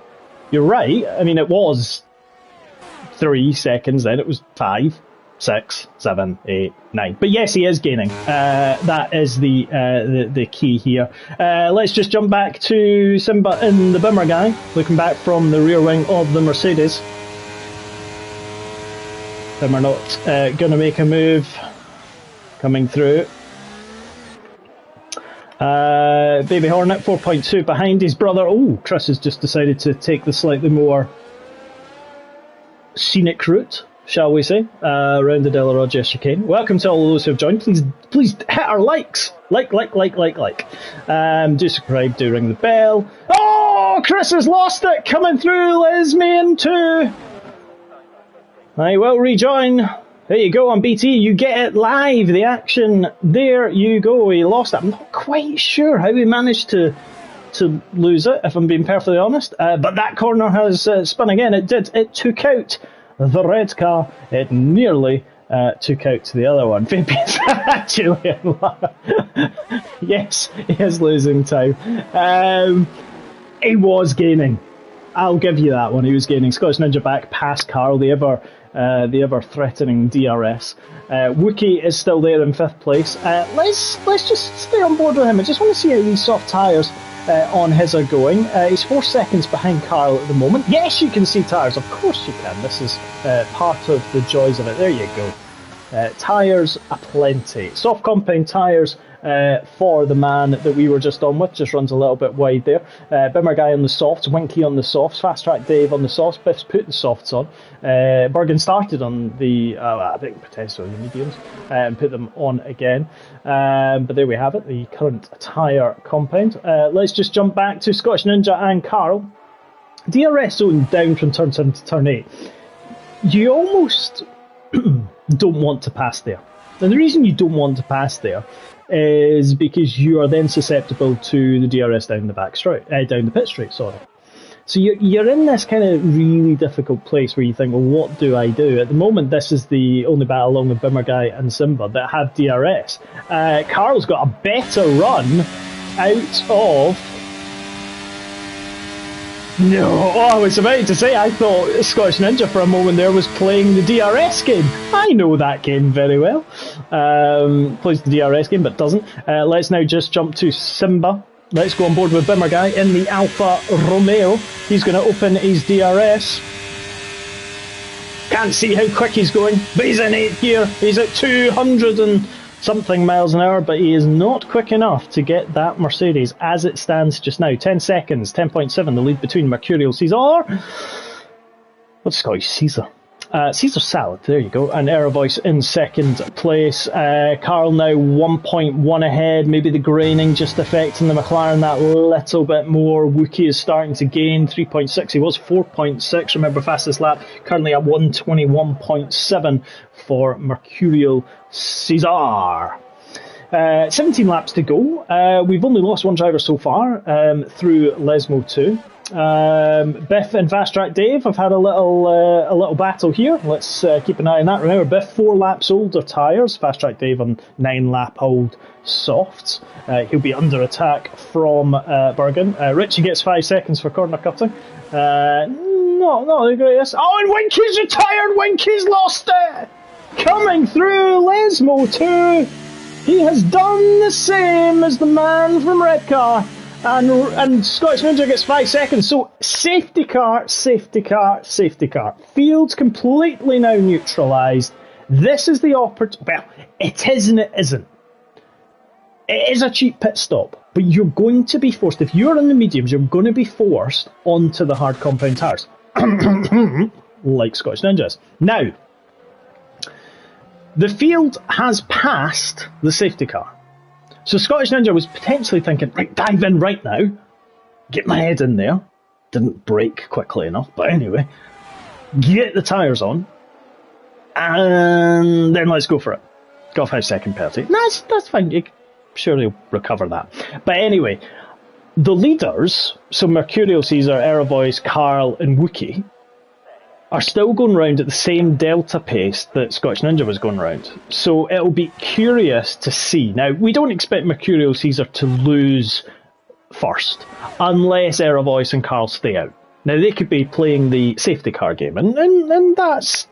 Speaker 1: You're right. I mean, it was 3 seconds, then it was 5, 6, 7, 8, 9. But yes, he is gaining. That is the key here. Let's just jump back to Simba and the Bimmer guy, looking back from the rear wing of the Mercedes. Bimmer not going to make a move. Coming through. Baby Hornet 4.2 behind his brother. Oh, Chris has just decided to take the slightly more scenic route, shall we say, around the Della Roggia chicane. Welcome to all of those who have joined. Please hit our likes. Like. Do subscribe, do ring the bell. Oh, Chris has lost it. Coming through, Lesmian 2. I will rejoin. There you go on BTE. You get it live. The action. There you go. He lost it. I'm not quite sure how he managed to lose it, if I'm being perfectly honest. But that corner has spun again. It did. It took out the red car. It nearly took out the other one. Fabian's actually yes, he is losing time. He was gaining. I'll give you that one. He was gaining. Scottish Ninja back past Carl, the ever threatening DRS. Wookie is still there in 5th place. Let's just stay on board with him. I just want to see how these soft tyres on his are going. He's 4 seconds behind Carl at the moment. Yes, you can see tyres. Of course you can. This is part of the joys of it. There you go. Tyres aplenty. Soft compound tyres for the man that we were just on with. Just runs a little bit wide there. Bimmer guy on the softs, Winky on the softs, Fast Track Dave on the softs, Biff's put the softs on. Bergen started on the, I think potentially the mediums, and put them on again. But there we have it, the current tyre compound. Let's just jump back to Scottish Ninja and Carl. DRS zone down from turn 7 to turn 8. You almost don't want to pass there. And the reason you don't want to pass there is because you are then susceptible to the DRS down the back straight, down the pit straight, sorry. So you're in this kind of really difficult place where you think, well, what do I do? At the moment, this is the only battle along with Bimmer Guy and Simba that have DRS. Carl's got a better run out of... No, I was about to say, I thought Scottish Ninja for a moment there was playing the DRS game. I know that game very well. Plays the DRS game, but doesn't. Let's now just jump to Simba. Let's go on board with Bimmer Guy in the Alfa Romeo. He's going to open his DRS. Can't see how quick he's going, but he's in 8th gear. He's at 200 and something miles an hour, but he is not quick enough to get that Mercedes as it stands just now. 10 seconds, 10.7, the lead between Mercurial Caesar. What's Scottish Caesar? Caesar Salad, there you go. And Aerovoice in second place. Carl now 1.1 ahead. Maybe the graining just affecting the McLaren that little bit more. Wookie is starting to gain 3.6. He was 4.6. Remember, fastest lap. Currently at 121.7 for Mercurial Caesar. 17 laps to go. We've only lost one driver so far through Lesmo 2. Biff and Fast Track Dave have had a little battle here. Let's keep an eye on that. Remember, Biff 4 laps older tyres, Fast Track Dave on 9 lap old softs. He'll be under attack from Bergen. Richie gets 5 seconds for corner cutting. Not the greatest. Oh, and Winky's retired. Winky's lost it. Coming through Lesmo 2. He has done the same as the man from Redcar. And Scottish Ninja gets 5 seconds. So safety car, safety car, safety car. Field's completely now neutralised. This is the opportunity. Well, it is and it isn't. It is a cheap pit stop, but you're going to be forced. If you're in the mediums, you're going to be forced onto the hard compound tyres, like Scottish Ninjas. Now, the field has passed the safety car. So Scottish Ninja was potentially thinking, right, dive in right now, get my head in there. Didn't brake quickly enough, but anyway, get the tyres on, and then let's go for it. Got a 5 second penalty. That's fine. You sure he'll recover that. But anyway, the leaders, so Mercurial Caesar, Aerovoice, Carl, and Wookie, are still going round at the same delta pace that Scottish Ninja was going round. So it'll be curious to see. Now, we don't expect Mercurial Caesar to lose first, unless Aerovoice and Carl stay out. Now, they could be playing the safety car game, and that's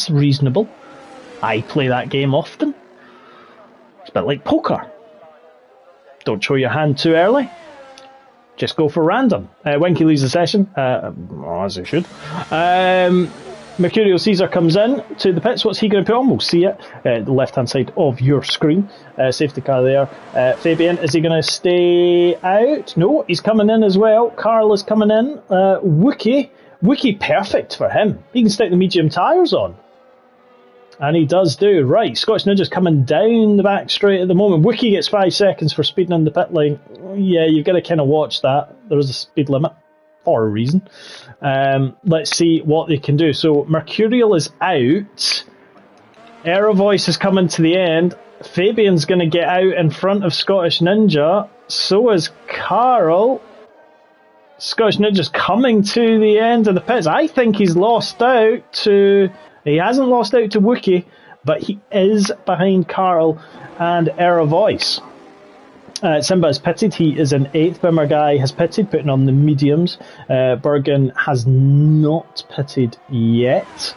Speaker 1: reasonable. I play that game often. It's a bit like poker. Don't show your hand too early. Just go for random. Winky leaves the session, as he should. Mercurial Caesar comes in to the pits. What's he going to put on? We'll see it. The left-hand side of your screen. Safety car there. Fabian, is he going to stay out? No, he's coming in as well. Carl is coming in. Wookie, perfect for him. He can stick the medium tyres on. And he does do. Right, Scottish Ninja's coming down the back straight at the moment. Wookie gets 5 seconds for speeding in the pit lane. Yeah, you've got to kind of watch that. There is a speed limit for a reason. Let's see what they can do. So Mercurial is out. Aerovoice is coming to the end. Fabian's going to get out in front of Scottish Ninja. So is Carl. Scottish Ninja's coming to the end of the pits. I think he's lost out to... He hasn't lost out to Wookie, but he is behind Carl and Aerovoice. Simba has pitted. He is in 8th. Bimmer Guy has pitted, putting on the mediums. Bergen has not pitted yet,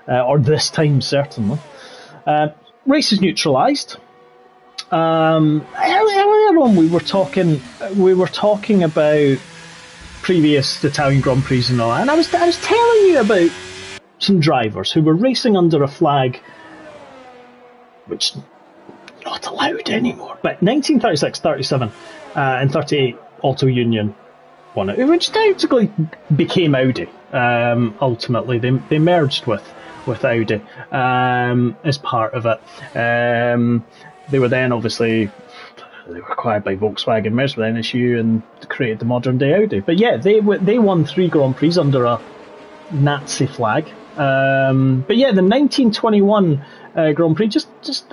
Speaker 1: or this time certainly. Race is neutralised. Earlier on, we were talking about previous Italian Grand Prix and all that, and I was telling you about some drivers who were racing under a flag which is not allowed anymore. But 1936, 37 and 38 Auto Union won it, which basically became Audi. Ultimately, they merged with Audi as part of it. They were then obviously acquired by Volkswagen, merged with NSU, and created the modern day Audi. But yeah, they won 3 Grand Prix under a Nazi flag. But yeah, the 1921 Grand Prix, just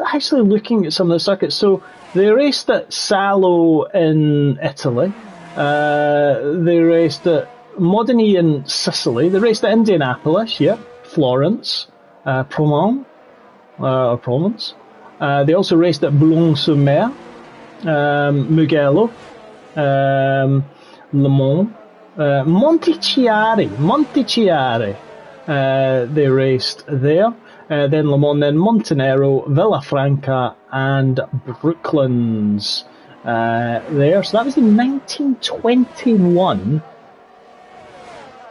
Speaker 1: actually looking at some of the circuits. So they raced at Salo in Italy. They raced at Modena in Sicily. They raced at Indianapolis, Florence, Provence. They also raced at Boulogne-sur-Mer, Mugello, Le Mans, Montichiari. They raced there. Then Le Mans, then Montenero, Villafranca, and Brooklands there. So that was the 1921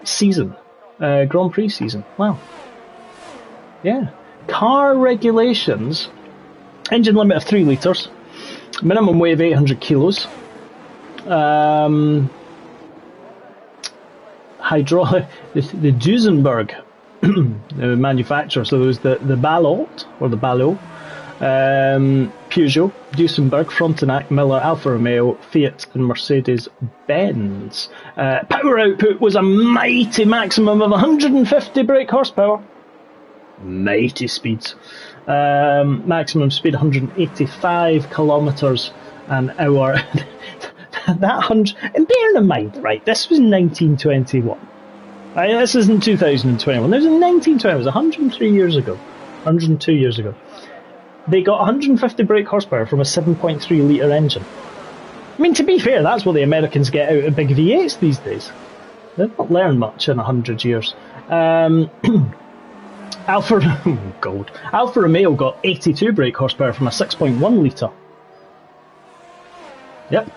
Speaker 1: season, Grand Prix season. Wow. Yeah. Car regulations Engine limit of 3 litres. Minimum weight of 800 kilos. Hydraulic, the Duesenberg, the manufacturer, so there was the Ballot, or the Ballot, Peugeot, Duesenberg, Frontenac, Miller, Alfa Romeo, Fiat and Mercedes-Benz. Power output was a mighty maximum of 150 brake horsepower. Mighty speeds. Maximum speed 185 kilometres an hour. That 100, and bearing in mind, right, this was 1921. Right, this isn't 2021. This was in 1920. It was 103 years ago. 102 years ago. They got 150 brake horsepower from a 7.3 litre engine. I mean, to be fair, that's what the Americans get out of big V8s these days. They've not learned much in 100 years. Alfa Romeo got 82 brake horsepower from a 6.1 litre. Yep.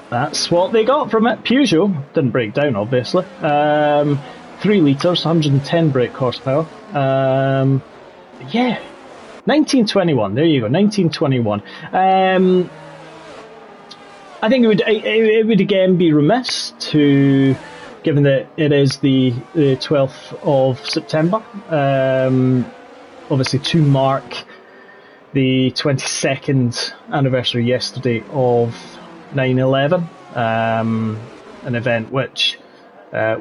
Speaker 1: That's what they got from it. Peugeot didn't break down, obviously. 3 litres, 110 brake horsepower. Yeah. 1921, there you go, 1921. I think it would again be remiss to, given that it is the 12th of September, obviously to mark the 22nd anniversary yesterday of 9/11, an event which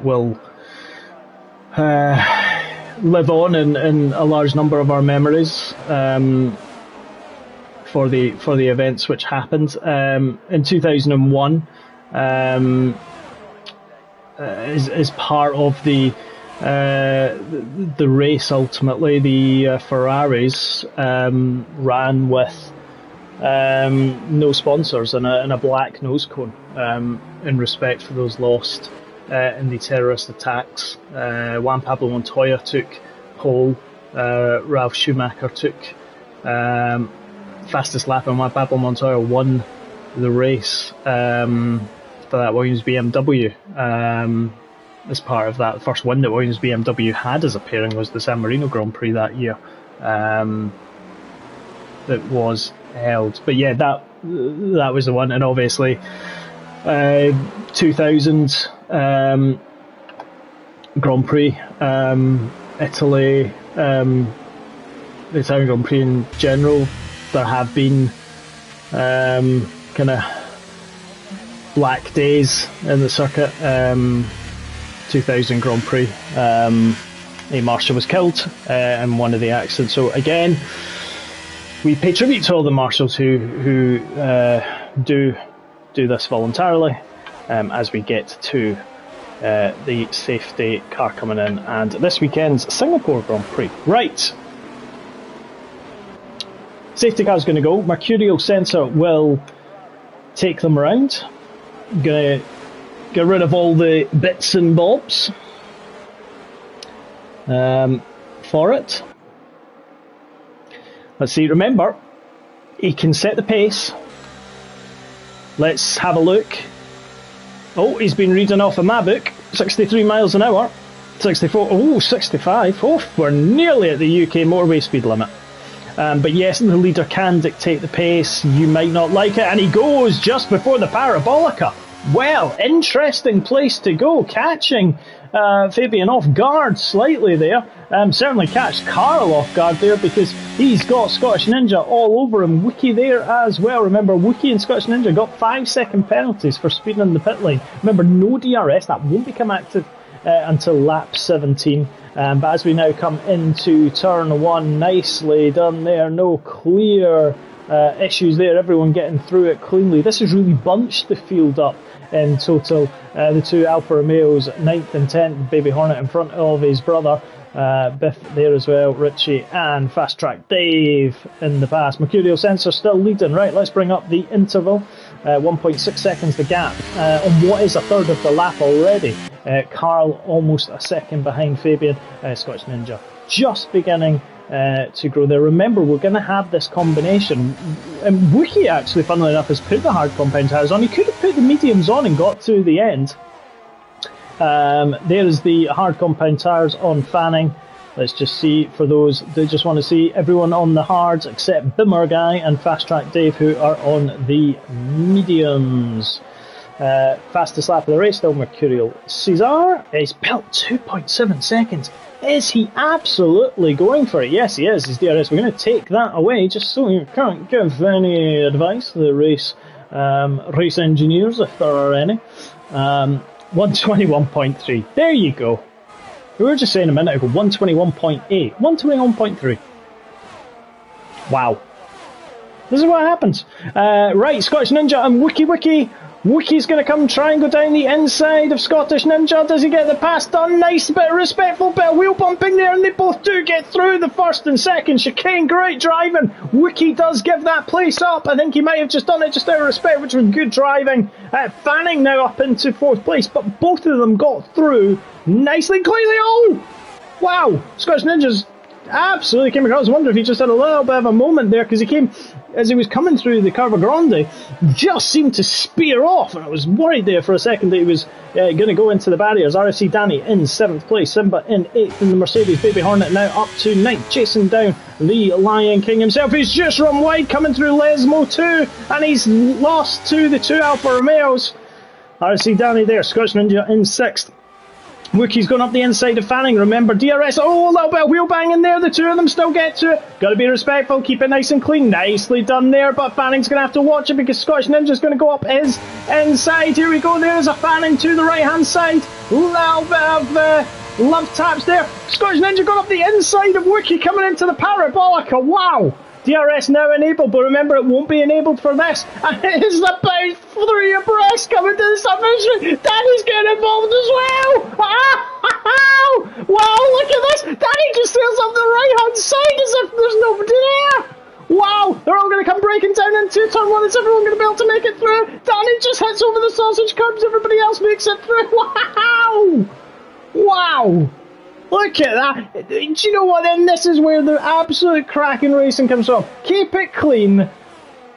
Speaker 1: will live on in a large number of our memories for the events which happened in 2001 as part of the race. Ultimately, the Ferraris ran with no sponsors and a black nose cone in respect for those lost in the terrorist attacks. Juan Pablo Montoya took pole, Ralf Schumacher took fastest lap, and Juan Pablo Montoya won the race for that Williams BMW. As part of that, the first win that Williams BMW had as a pairing was the San Marino Grand Prix that year. That was held, but yeah, that was the one. And obviously 2000 Grand Prix, Italy, the Italian Grand Prix in general, there have been kind of black days in the circuit. 2000 Grand Prix, a marshal was killed in one of the accidents. So again, we pay tribute to all the marshals who do this voluntarily as we get to the safety car coming in, and this weekend's Singapore Grand Prix. Right, safety car's going to go. Mercurial sensor will take them around. Going to get rid of all the bits and bobs for it. Let's see, remember, he can set the pace. Let's have a look. Oh, he's been reading off of my book. 63 miles an hour. 64, oh, 65. Oh, we're nearly at the UK motorway speed limit. But yes, the leader can dictate the pace. You might not like it. And he goes just before the Parabolica. Well, interesting place to go. Catching Fabian off guard slightly there. Certainly catch Carl off guard there, because he's got Scottish Ninja all over him. Wookie there as well. Remember, Wookie and Scottish Ninja got 5-second penalties for speeding in the pit lane. Remember, no DRS. That won't become active until lap 17. But as we now come into turn 1, nicely done there. No clear issues there. Everyone getting through it cleanly. This has really bunched the field up in total. The two Alfa Romeos, 9th and 10th, Baby Hornet in front of his brother Biff there as well, Richie, and Fast Track Dave in the pass. Mercurial sensor still leading. Right, let's bring up the interval. 1.6 seconds the gap on what is a third of the lap already. Carl almost a second behind Fabian. Scottish Ninja just beginning to grow there. Remember, we're going to have this combination. Wookie actually, funnily enough, has put the hard compound tires on. He could have put the mediums on and got to the end. There is the hard compound tires on Fanning. Let's just see, for those that just want to see, everyone on the hards except Bimmer Guy and Fast Track Dave, who are on the mediums. Fastest lap of the race, still Mercurial Caesar. He's built 2.7 seconds. Is he absolutely going for it? Yes, he is. He's DRS. We're going to take that away just so you can't give any advice to the race engineers, if there are any. 121.3. There you go. We were just saying a minute ago, 121.8. 121.3. Wow. This is what happens. Right, Scottish Ninja and Wookie. Wookie's going to come try and go down the inside of Scottish Ninja. Does he get the pass done? Nice bit of respectful bit of wheel bumping there, and they both do get through the first and second chicane. Great driving. Wookie does give that place up. I think he might have just done it just out of respect, which was good driving. Fanning now up into fourth place, but both of them got through nicely and cleanly. Oh! Wow! Scottish Ninja's absolutely came across. I wonder if he just had a little bit of a moment there, because he came, as he was coming through the Curva Grande, just seemed to spear off, and I was worried there for a second that he was going to go into the barriers. RFC Danny in 7th place, Simba in 8th in the Mercedes. Baby Hornet now up to 9th, chasing down the Lion King himself. He's just run wide coming through Lesmo too, and he's lost to the 2 Alfa Romeos. RFC Danny there, Scottish Ninja in 6th. Wookie's going up the inside of Fanning. Remember, DRS. Oh, a little bit of wheel bang in there. The two of them still get to it. Got to be respectful. Keep it nice and clean. Nicely done there. But Fanning's going to have to watch it, because Scottish Ninja's going to go up his inside. Here we go. There's a Fanning to the right-hand side. Little bit of love taps there. Scottish Ninja got up the inside of Wookie coming into the Parabolica. Wow. DRS now enabled, but remember, it won't be enabled for this. And it is about 3 abreast coming to the submission. Danny's getting involved as well. Wow, look at this. Danny just sails up the right-hand side as if there's nobody there. Wow, they're all going to come breaking down into turn 1. Is everyone going to be able to make it through? Danny just hits over the sausage curbs. Everybody else makes it through. Wow. Look at that. Do you know what then? This is where the absolute cracking racing comes from. Keep it clean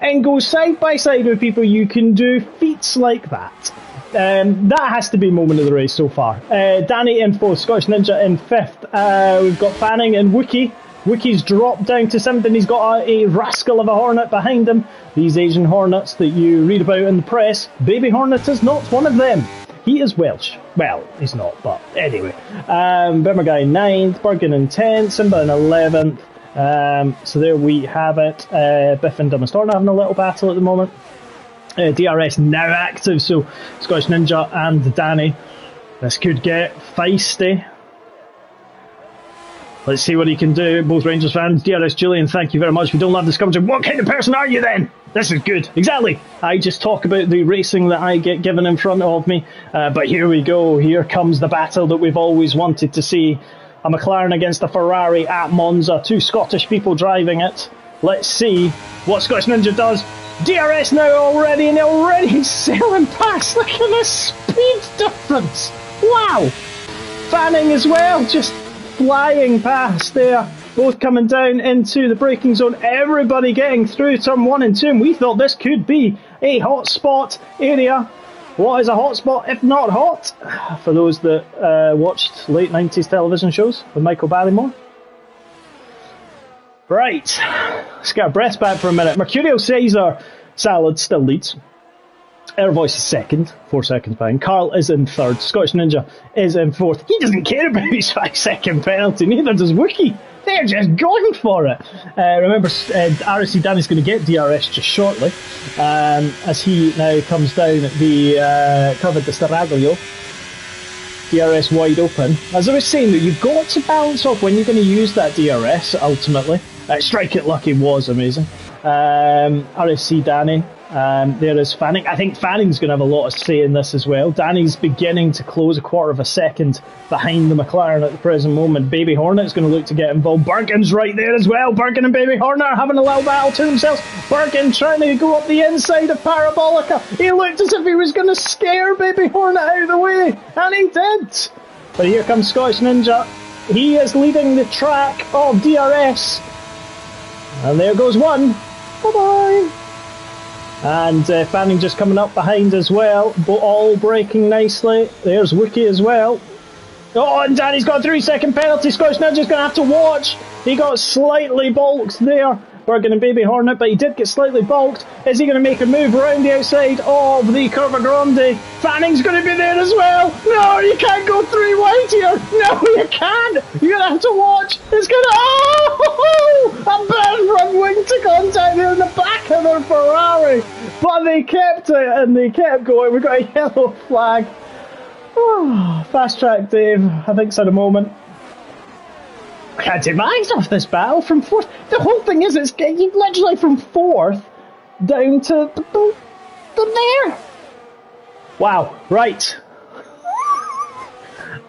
Speaker 1: and go side by side with people. You can do feats like that. That has to be moment of the race so far. Danny in 4th, Scottish Ninja in 5th. We've got Fanning and Wookie. Wookie's dropped down to 7th, and he's got a rascal of a Hornet behind him. These Asian Hornets that you read about in the press. Baby Hornet is not one of them. He is Welsh. Well, he's not, but anyway. Bimmer Guy 9th, Bergen in 10th, Simba in 11th. So there we have it. Biff and Dumbastorm having a little battle at the moment. DRS now active, so Scottish Ninja and Danny. This could get feisty. Let's see what he can do. Both Rangers fans. DRS Julian, thank you very much. We don't love this commentary. What kind of person are you then? This is good. Exactly. I just talk about the racing that I get given in front of me. But here we go. Here comes the battle that we've always wanted to see. A McLaren against a Ferrari at Monza. 2 Scottish people driving it. Let's see what Scottish Ninja does. DRS now already, and already sailing past. Look at this speed difference. Wow. Fanning as well, just flying past there. Both coming down into the braking zone. Everybody getting through turn 1 and 2. And we thought this could be a hotspot area. What is a hotspot if not hot? For those that watched late 90s television shows with Michael Barrymore. Right, let's get our breath back for a minute. Mercurial Caesar Salad still leads. Air Voice is 2nd, 4 seconds behind. Carl is in 3rd. Scottish Ninja is in 4th. He doesn't care about his 5-second penalty, neither does Wookie. They're just going for it. Remember, RSC Danny's going to get DRS just shortly, as he now comes down the Curva di Staraglio. DRS wide open. As I was saying, that you've got to balance off when you're going to use that DRS, ultimately. Strike It Lucky was amazing. RSC Danny. There is Fanning. I think Fanning's going to have a lot of say in this as well. Danny's beginning to close a quarter of a second behind the McLaren at the present moment. Baby Hornet's going to look to get involved. Bergen's right there as well. Bergen and Baby Hornet are having a little battle to themselves. Bergen trying to go up the inside of Parabolica. He looked as if he was going to scare Baby Hornet out of the way, and he did. But here comes Scottish Ninja. He is leading the track of DRS. And there goes one. Bye-bye. And Fanning just coming up behind as well, but all braking nicely. There's Wookie as well. Oh, and Danny's got a 3-second penalty. Scottish Ninja's going to have to watch. He got slightly balked there, Bergen and Baby Hornet, but he did get slightly balked. Is he going to make a move around the outside of the Curva Grande? Fanning's going to be there as well. No, you can't go 3 wide here. No, you can't. You're going to have to watch. It's going to... Oh! A bad front wing to contact there in the back of their Ferrari. But they kept it and they kept going. We've got a yellow flag. Oh, fast track Dave, I think's had a moment. I can't take my eyes off this battle from 4th. The whole thing is, it's getting literally from 4th down to there. Wow, right.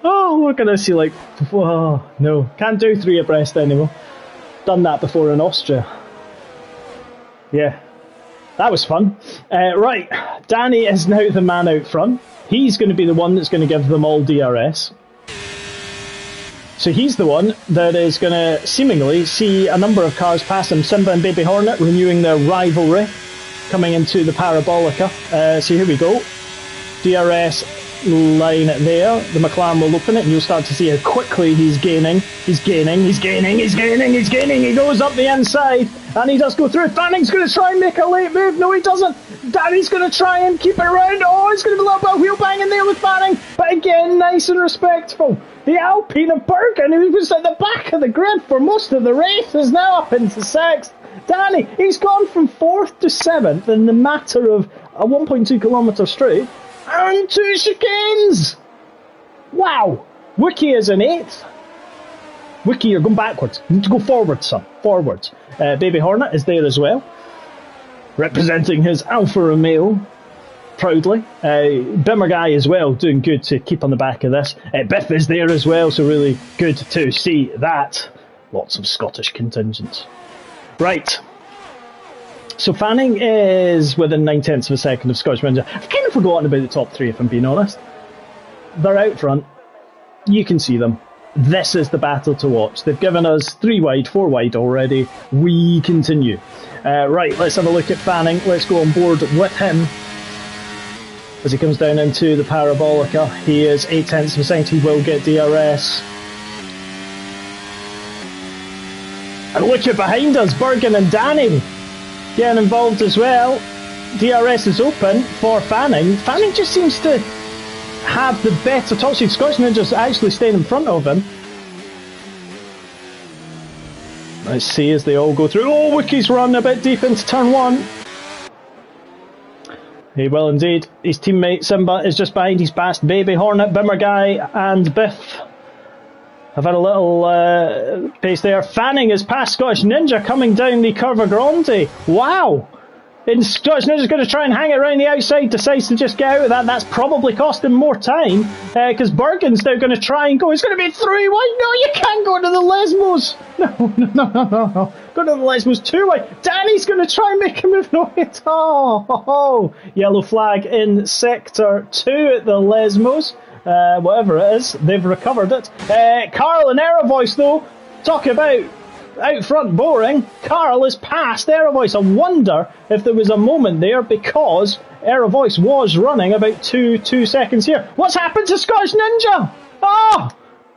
Speaker 1: Oh, we're going to see like, oh, no, can't do 3 abreast anymore. Done that before in Austria. Yeah, that was fun. Right, Danny is now the man out front. He's going to be the one that's going to give them all DRS. So he's the one that is going to seemingly see a number of cars pass him. Simba and Baby Hornet renewing their rivalry, coming into the Parabolica. So here we go. DRS line there. The McLaren will open it and you'll start to see how quickly he's gaining. He's gaining. He goes up the inside and he does go through. Fanning's going to try and make a late move. No, he doesn't. Danny's going to try and keep it around. Oh, it's going to be a little bit of wheel banging there with Fanning. But again, nice and respectful. The Alpine of Bergen, who was at the back of the grid for most of the race, is now up into 6th. Danny, he's gone from 4th to 7th in the matter of a 1.2 kilometre straight and 2 chicanes. Wow. Wiki is in 8th. Wiki, you're going backwards. You need to go forwards, son. Forwards. Baby Hornet is there as well, representing his Alfa Romeo proudly. Bimmer Guy as well, doing good to keep on the back of this. Biff is there as well, so really good to see that. Lots of Scottish contingents. Right. So Fanning is within 9/10 of a second of Scottish Ninja. I've kind of forgotten about the top 3 if I'm being honest. They're out front. You can see them. This is the battle to watch. They've given us 3 wide, 4 wide already. We continue. Right, let's have a look at Fanning. Let's go on board with him as he comes down into the Parabolica. He is 8/10 of a second. He will get DRS. And look at behind us, Bergen and Danny getting involved as well. DRS is open for Fanning. Fanning just seems to have the better top speed. Scottish Ninja's actually staying in front of him. Let's see as they all go through. Oh, Wiki's run a bit deep into turn 1. He will indeed. His teammate Simba is just behind. He's past Baby Hornet, Bimmer Guy and Biff. I've had a little pace there. Fanning is past Scottish Ninja coming down the Curva Grande. Wow! And Scottish Ninja's going to try and hang it around the outside, decides to just get out of that. That's probably cost him more time, because Bergen's now going to try and go. It's going to be 3 wide. No, you can't go to the Lesmos. No. Go to the Lesmos 2 wide. Danny's going to try and make a move. No, at all. Yellow flag in Sector 2 at the Lesmos. Whatever it is, they've recovered it. Carl and Aerovoice, though, talk about out front boring. Carl is past Aerovoice. I wonder if there was a moment there, because Aerovoice was running about 2 seconds here. What's happened to Scottish Ninja?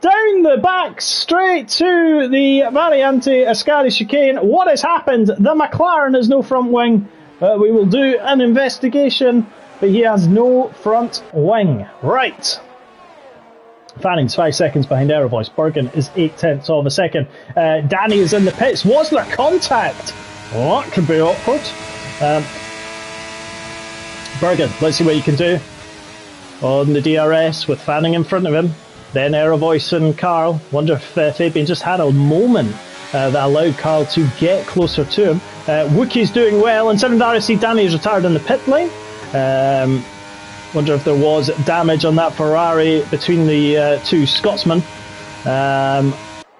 Speaker 1: Down the back straight to the Variante Ascari chicane. What has happened? The McLaren has no front wing. We will do an investigation, but he has no front wing. Right. Fanning's 5 seconds behind Aerovoice. Bergen is 8/10 of a second. Danny is in the pits. Was there contact? Oh, that could be awkward. Bergen, let's see what you can do on the DRS with Fanning in front of him. Then Aerovoice and Carl. Wonder if Fabian just had a moment that allowed Carl to get closer to him. Wookie's doing well, and 7th RSC Danny is retired in the pit lane. Wonder if there was damage on that Ferrari between the 2 Scotsmen.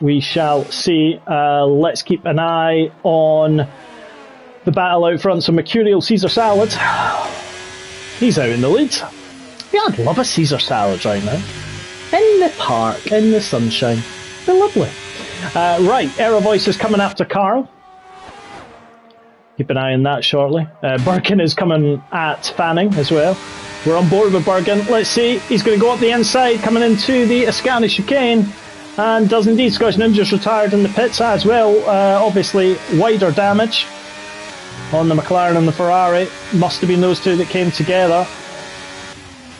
Speaker 1: We shall see. Let's keep an eye on the battle out front. So Mercurial Caesar Salad. He's out in the lead. Yeah, I'd love a Caesar salad right now. In the park, in the sunshine. They're lovely. Right, Aerovoice is coming after Carl. Keep an eye on that shortly. Birkin is coming at Fanning as well. We're on board with Bergen. Let's see. He's going to go up the inside, coming into the Ascani chicane. And does indeed. Scottish Ninja's retired in the pits as well. Obviously, wider damage on the McLaren and the Ferrari. Must have been those two that came together.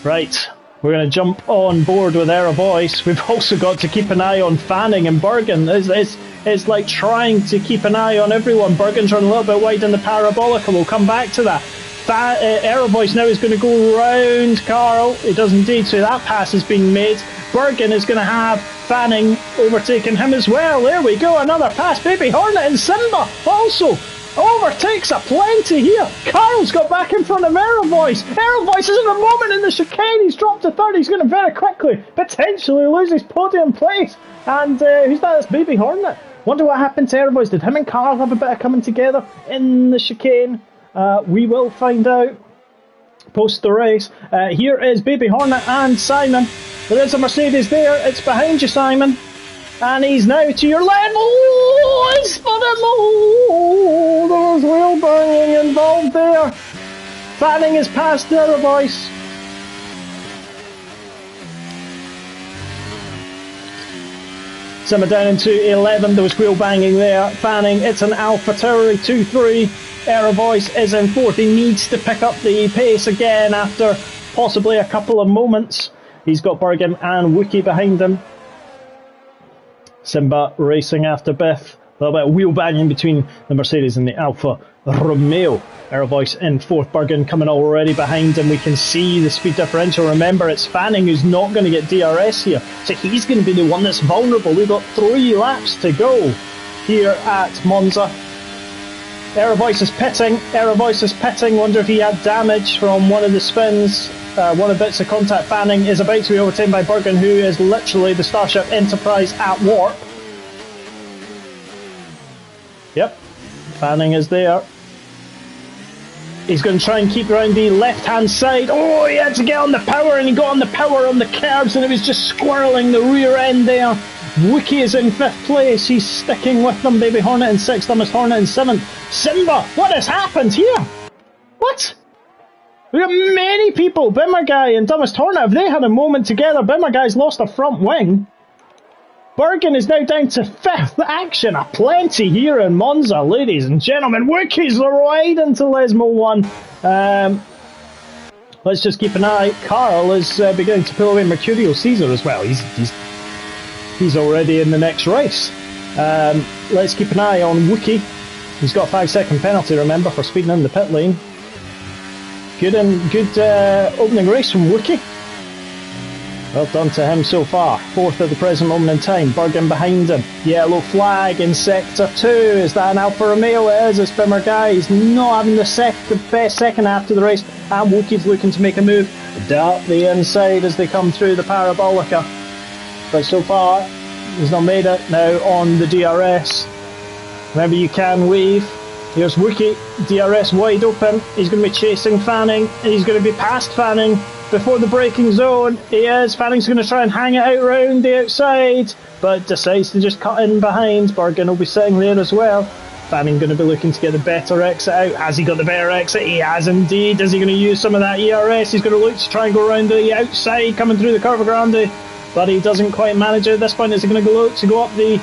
Speaker 1: Right. We're going to jump on board with Era Voice. We've also got to keep an eye on Fanning and Bergen. It's like trying to keep an eye on everyone. Bergen's run a little bit wide in the Parabolica. We'll come back to that. Era Voice now is going to go round Carl. It does indeed. So that pass is being made. Bergen is going to have Fanning overtaking him as well. There we go. Another pass. Baby Hornet and Simba also overtakes a plenty here. Carl's got back in front of Era Voice. Era Voice is in a moment in the chicane. He's dropped to third. He's going to very quickly potentially lose his podium place. And who's that? That's Baby Hornet. Wonder what happened to Era Voice. Did him and Carl have a bit of coming together in the chicane? We will find out post the race. Here is Baby Hornet and Simon. There is a Mercedes there. It's behind you, Simon. And he's now to your left. Oh, it's for him. Oh, there's wheel banging involved there. Fanning is past Era Voice. Simmer down into 11. There was wheel banging there. Fanning, it's an AlphaTauri 2-3. Era Voice is in fourth. He needs to pick up the pace again after possibly a couple of moments. He's got Bergen and Wookie behind him. Simba racing after Biff. A little bit of wheel banging between the Mercedes and the Alfa Romeo. Era Voice in fourth. Bergen coming already behind him. We can see the speed differential. Remember, it's Fanning who's not going to get DRS here. So he's going to be the one that's vulnerable. We've got 3 laps to go here at Monza. Era Voice is pitting. Era Voice is pitting. Wonder if he had damage from one of the spins. One of the bits of contact. Fanning is about to be overtaken by Bergen, who is literally the Starship Enterprise at warp. Yep, Fanning is there. He's going to try and keep around the left-hand side. Oh, he had to get on the power, and he got on the power on the curbs, and it was just squirreling the rear end there. Wookie is in 5th place. He's sticking with them. Baby Hornet in 6th. Dumbest Hornet in 7th. Simba, what has happened here? What? We got many people. Bimmerguy and Dumbest Hornet, have they had a moment together? Bimmerguy's lost a front wing. Bergen is now down to 5th. Action aplenty here in Monza, ladies and gentlemen. Wookie's right into Lesmo 1. Let's just keep an eye. Carl is beginning to pull away Mercurial Caesar as well. He's already in the next race. Let's keep an eye on Wookie. He's got a 5-second penalty, remember, for speeding in the pit lane. Good opening race from Wookie. Well done to him so far. 4th at the present moment in time. Bergen behind him. Yellow flag in sector 2. Is that an Alfa Romeo? It is. It's Bimmerguy. He's not having the best second after the race. And Wookie's looking to make a move up the inside as they come through the Parabolica. But so far, he's not made it. Now on the DRS. Remember, you can weave. Here's Wookie. DRS wide open. He's going to be chasing Fanning. He's going to be past Fanning before the braking zone. He is. Fanning's going to try and hang it out round the outside, but decides to just cut in behind. Bergen will be sitting there as well. Fanning going to be looking to get the better exit out. Has he got the better exit? He has indeed. Is he going to use some of that ERS? He's going to look to try and go around the outside, coming through the Curva Grande, but he doesn't quite manage it at this point. Is he going to go up the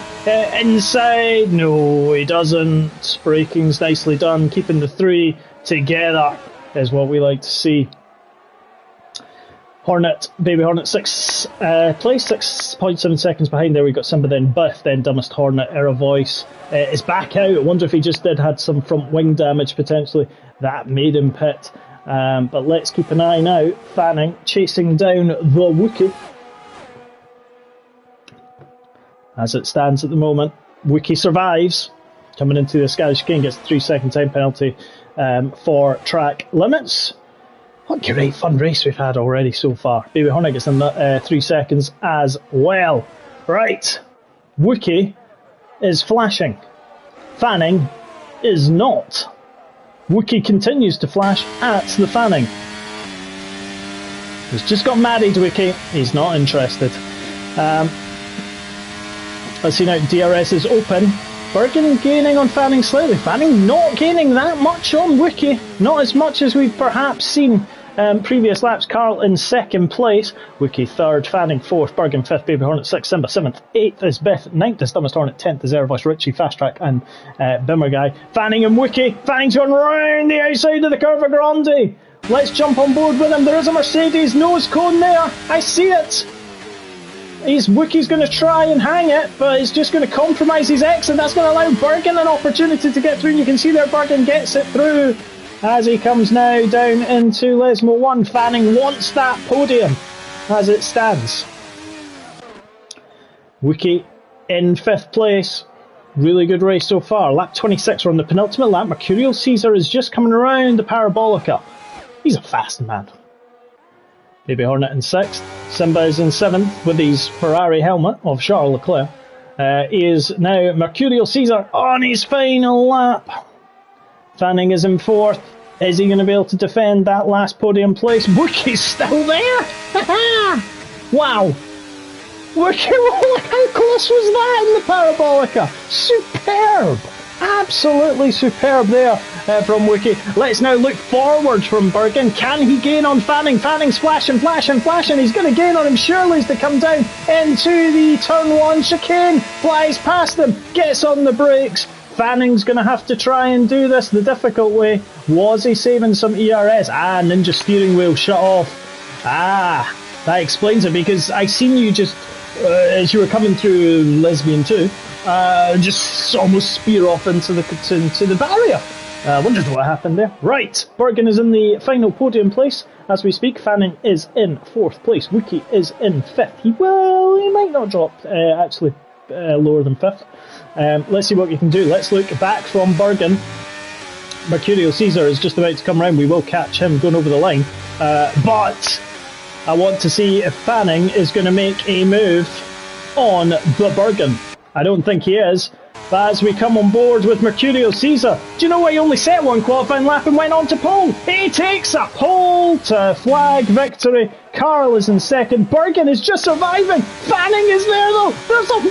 Speaker 1: inside? No, he doesn't. Braking's nicely done. Keeping the 3 together is what we like to see. Hornet, Baby Hornet, 6th place, 6.7 seconds behind there. We've got Simba, then Biff, then Dumbest Hornet. Era Voice is back out. I wonder if he just had some front wing damage potentially. That made him pit. But let's keep an eye now. Fanning chasing down the Wookie. As it stands at the moment, Wookie survives. Coming into the Scottish King, gets a 3-second time penalty for track limits. What great fun race we've had already so far. Baby Hornet gets in 3 seconds as well. Right, Wookie is flashing. Fanning is not. Wookie continues to flash at the Fanning. He's just got married, Wookie. He's not interested. Let's see now, DRS is open. Bergen gaining on Fanning slightly. Fanning not gaining that much on Wookie. Not as much as we've perhaps seen previous laps. Carl in second place, Wookie third, Fanning fourth, Bergen fifth, Baby Hornet sixth, Simba seventh, eighth is Beth, ninth is Dumbest Hornet, 10th is Airvoice, Richie, Fast Track, and Bimmer Guy. Fanning and Wookie. Fanning's going round the outside of the Curva Grande. Let's jump on board with him. There is a Mercedes nose cone there. I see it. Wookie's going to try and hang it, but it's just going to compromise his exit. That's going to allow Bergen an opportunity to get through. And you can see there Bergen gets it through as he comes now down into Lesmo 1. Fanning wants that podium as it stands. Wookie in 5th place. Really good race so far. Lap 26, we're on the penultimate lap. Mercurial Caesar is just coming around the Parabolica. He's a fast man. Baby Hornet in 6th. Simba is in 7th with his Ferrari helmet of Charles Leclerc. He is now Mercurial Caesar on his final lap. Fanning is in 4th. Is he going to be able to defend that last podium place? Wookie's still there! Wow! Wookie, how close was that in the Parabolica? Superb! Absolutely superb there from Wookie. Let's now look forward from Bergen. Can he gain on Fanning? Fanning's flashing. He's going to gain on him surely as they come down into the turn 1 chicane. Flies past him, gets on the brakes. Fanning's going to have to try and do this the difficult way. Was he saving some ERS? Ninja steering wheel shut off. That explains it, because I seen you just, as you were coming through Lesbian 2, just almost spear off into the barrier. Wondered what happened there. Right, Bergen is in the final podium place as we speak. Fanning is in 4th place. Wookie is in 5th. He might not drop actually lower than 5th. Let's see what we can do. Let's look back from Bergen. Mercurial Caesar is just about to come round. We will catch him going over the line. But I want to see if Fanning is going to make a move on the Bergen. I don't think he is. But as we come on board with Mercurial Caesar, do you know what? He only set one qualifying lap and went on to pole. He takes a pole to flag victory. Carl is in 2nd. Bergen is just surviving. Fanning is there though. There's an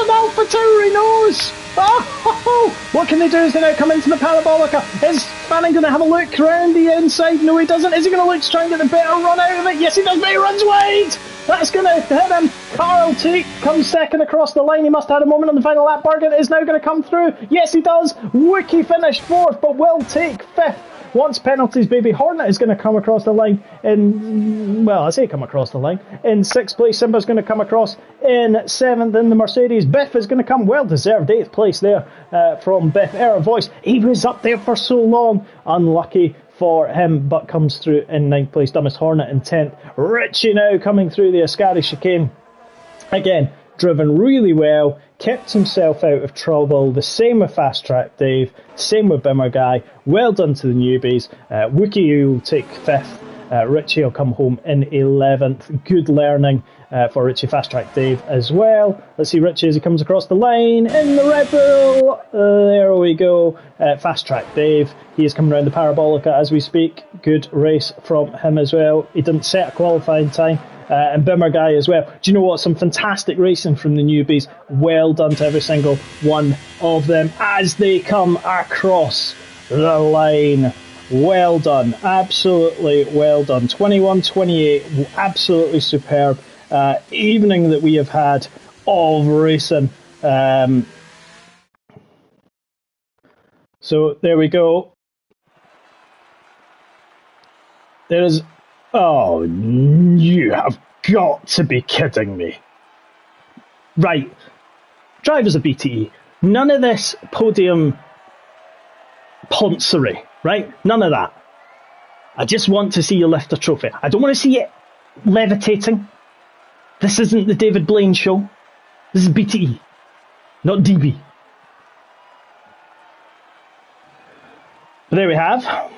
Speaker 1: AlphaTauri nose. Oh, what can they do as they now come into the Parabolica? Is Fanning going to have a look around the inside? No, he doesn't. Is he going to look to try and get the better run out of it? Yes, he does, but he runs wide. That's going to hit him. Carl comes 2nd across the line. He must have had a moment on the final lap. Bergen is now going to come through. Yes, he does. Wookie finished 4th, but will take 5th. Once penalties, Baby Hornet is going to come across the line in 6th place. Simba's going to come across in 7th in the Mercedes. Biff is going to come well-deserved 8th place there from Biff. Air Voice, he was up there for so long. Unlucky for him, but comes through in 9th place. Dumbest Hornet in 10th. Richie now coming through the Ascari chicane. Again, driven really well, kept himself out of trouble. The same with Fast Track Dave, same with Bimmer Guy. Well done to the newbies. Wookie will take 5th. Richie will come home in 11th. Good learning for Richie. Fast Track Dave as well. Let's see Richie as he comes across the line in the Red Bull. There we go. Fast Track Dave. He is coming around the Parabolica as we speak. Good race from him as well. He didn't set a qualifying time. And Bimmer Guy as well. Do you know what? Some fantastic racing from the newbies. Well done to every single one of them as they come across the line. Well done. Absolutely well done. 21-28. Absolutely superb evening that we have had of racing. So there we go. There is... Oh, you have got to be kidding me. Right. Drivers of BTE. None of this podium poncery, right? None of that. I just want to see you lift a trophy. I don't want to see it levitating. This isn't the David Blaine show. This is BTE, not DB. But there we have.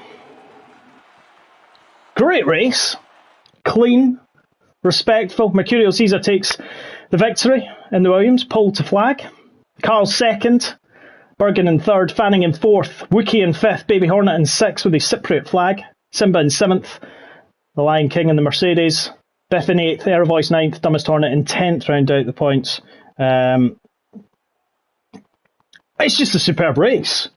Speaker 1: Great race. Clean. Respectful. Mercurial Caesar takes the victory in the Williams. Pole to flag. Carl 2nd. Bergen in 3rd. Fanning in 4th. Wookie in 5th. Baby Hornet in 6th with a Cypriot flag. Simba in 7th. The Lion King in the Mercedes. Biff in 8th. Air Voice 9th. Dumbest Hornet in 10th. Round out the points. It's just a superb race.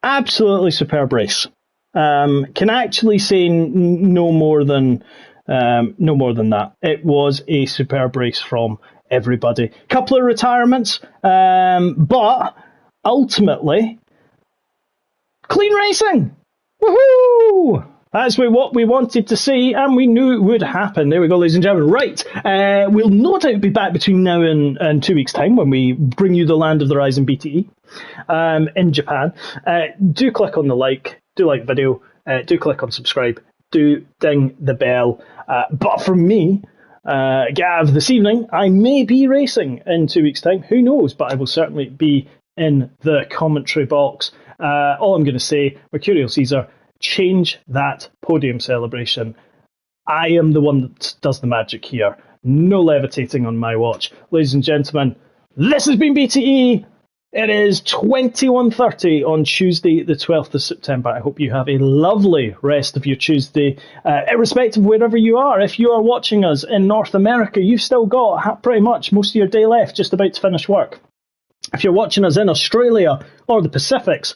Speaker 1: Absolutely superb race. Can actually say no more than that. It was a superb race from everybody. Couple of retirements, but ultimately clean racing. Woohoo! That's what we wanted to see, and we knew it would happen. There we go, ladies and gentlemen. Right, we'll no doubt be back between now and 2 weeks' time when we bring you the Land of the Rising BTE in Japan. Do click on the like, do like the video, do click on subscribe, do ding the bell. But for me, Gav, this evening, I may be racing in 2 weeks' time. Who knows? But I will certainly be in the commentary box. All I'm going to say, Mercurial Caesar, change that podium celebration. I am the one that does the magic here. No levitating on my watch. Ladies and gentlemen, this has been BTE. It is 21:30 on Tuesday, the 12th of September. I hope you have a lovely rest of your Tuesday, irrespective of wherever you are. If you are watching us in North America, you've still got pretty much most of your day left, just about to finish work. If you're watching us in Australia or the Pacifics,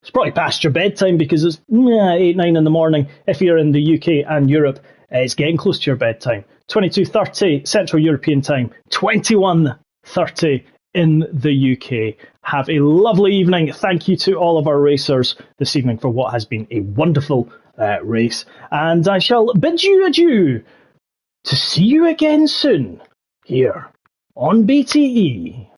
Speaker 1: it's probably past your bedtime because it's 8, 9 in the morning. If you're in the UK and Europe, it's getting close to your bedtime. 22:30 Central European time, 21:30 in the UK. Have a lovely evening. Thank you to all of our racers this evening for what has been a wonderful race. And I shall bid you adieu to see you again soon here on BTE.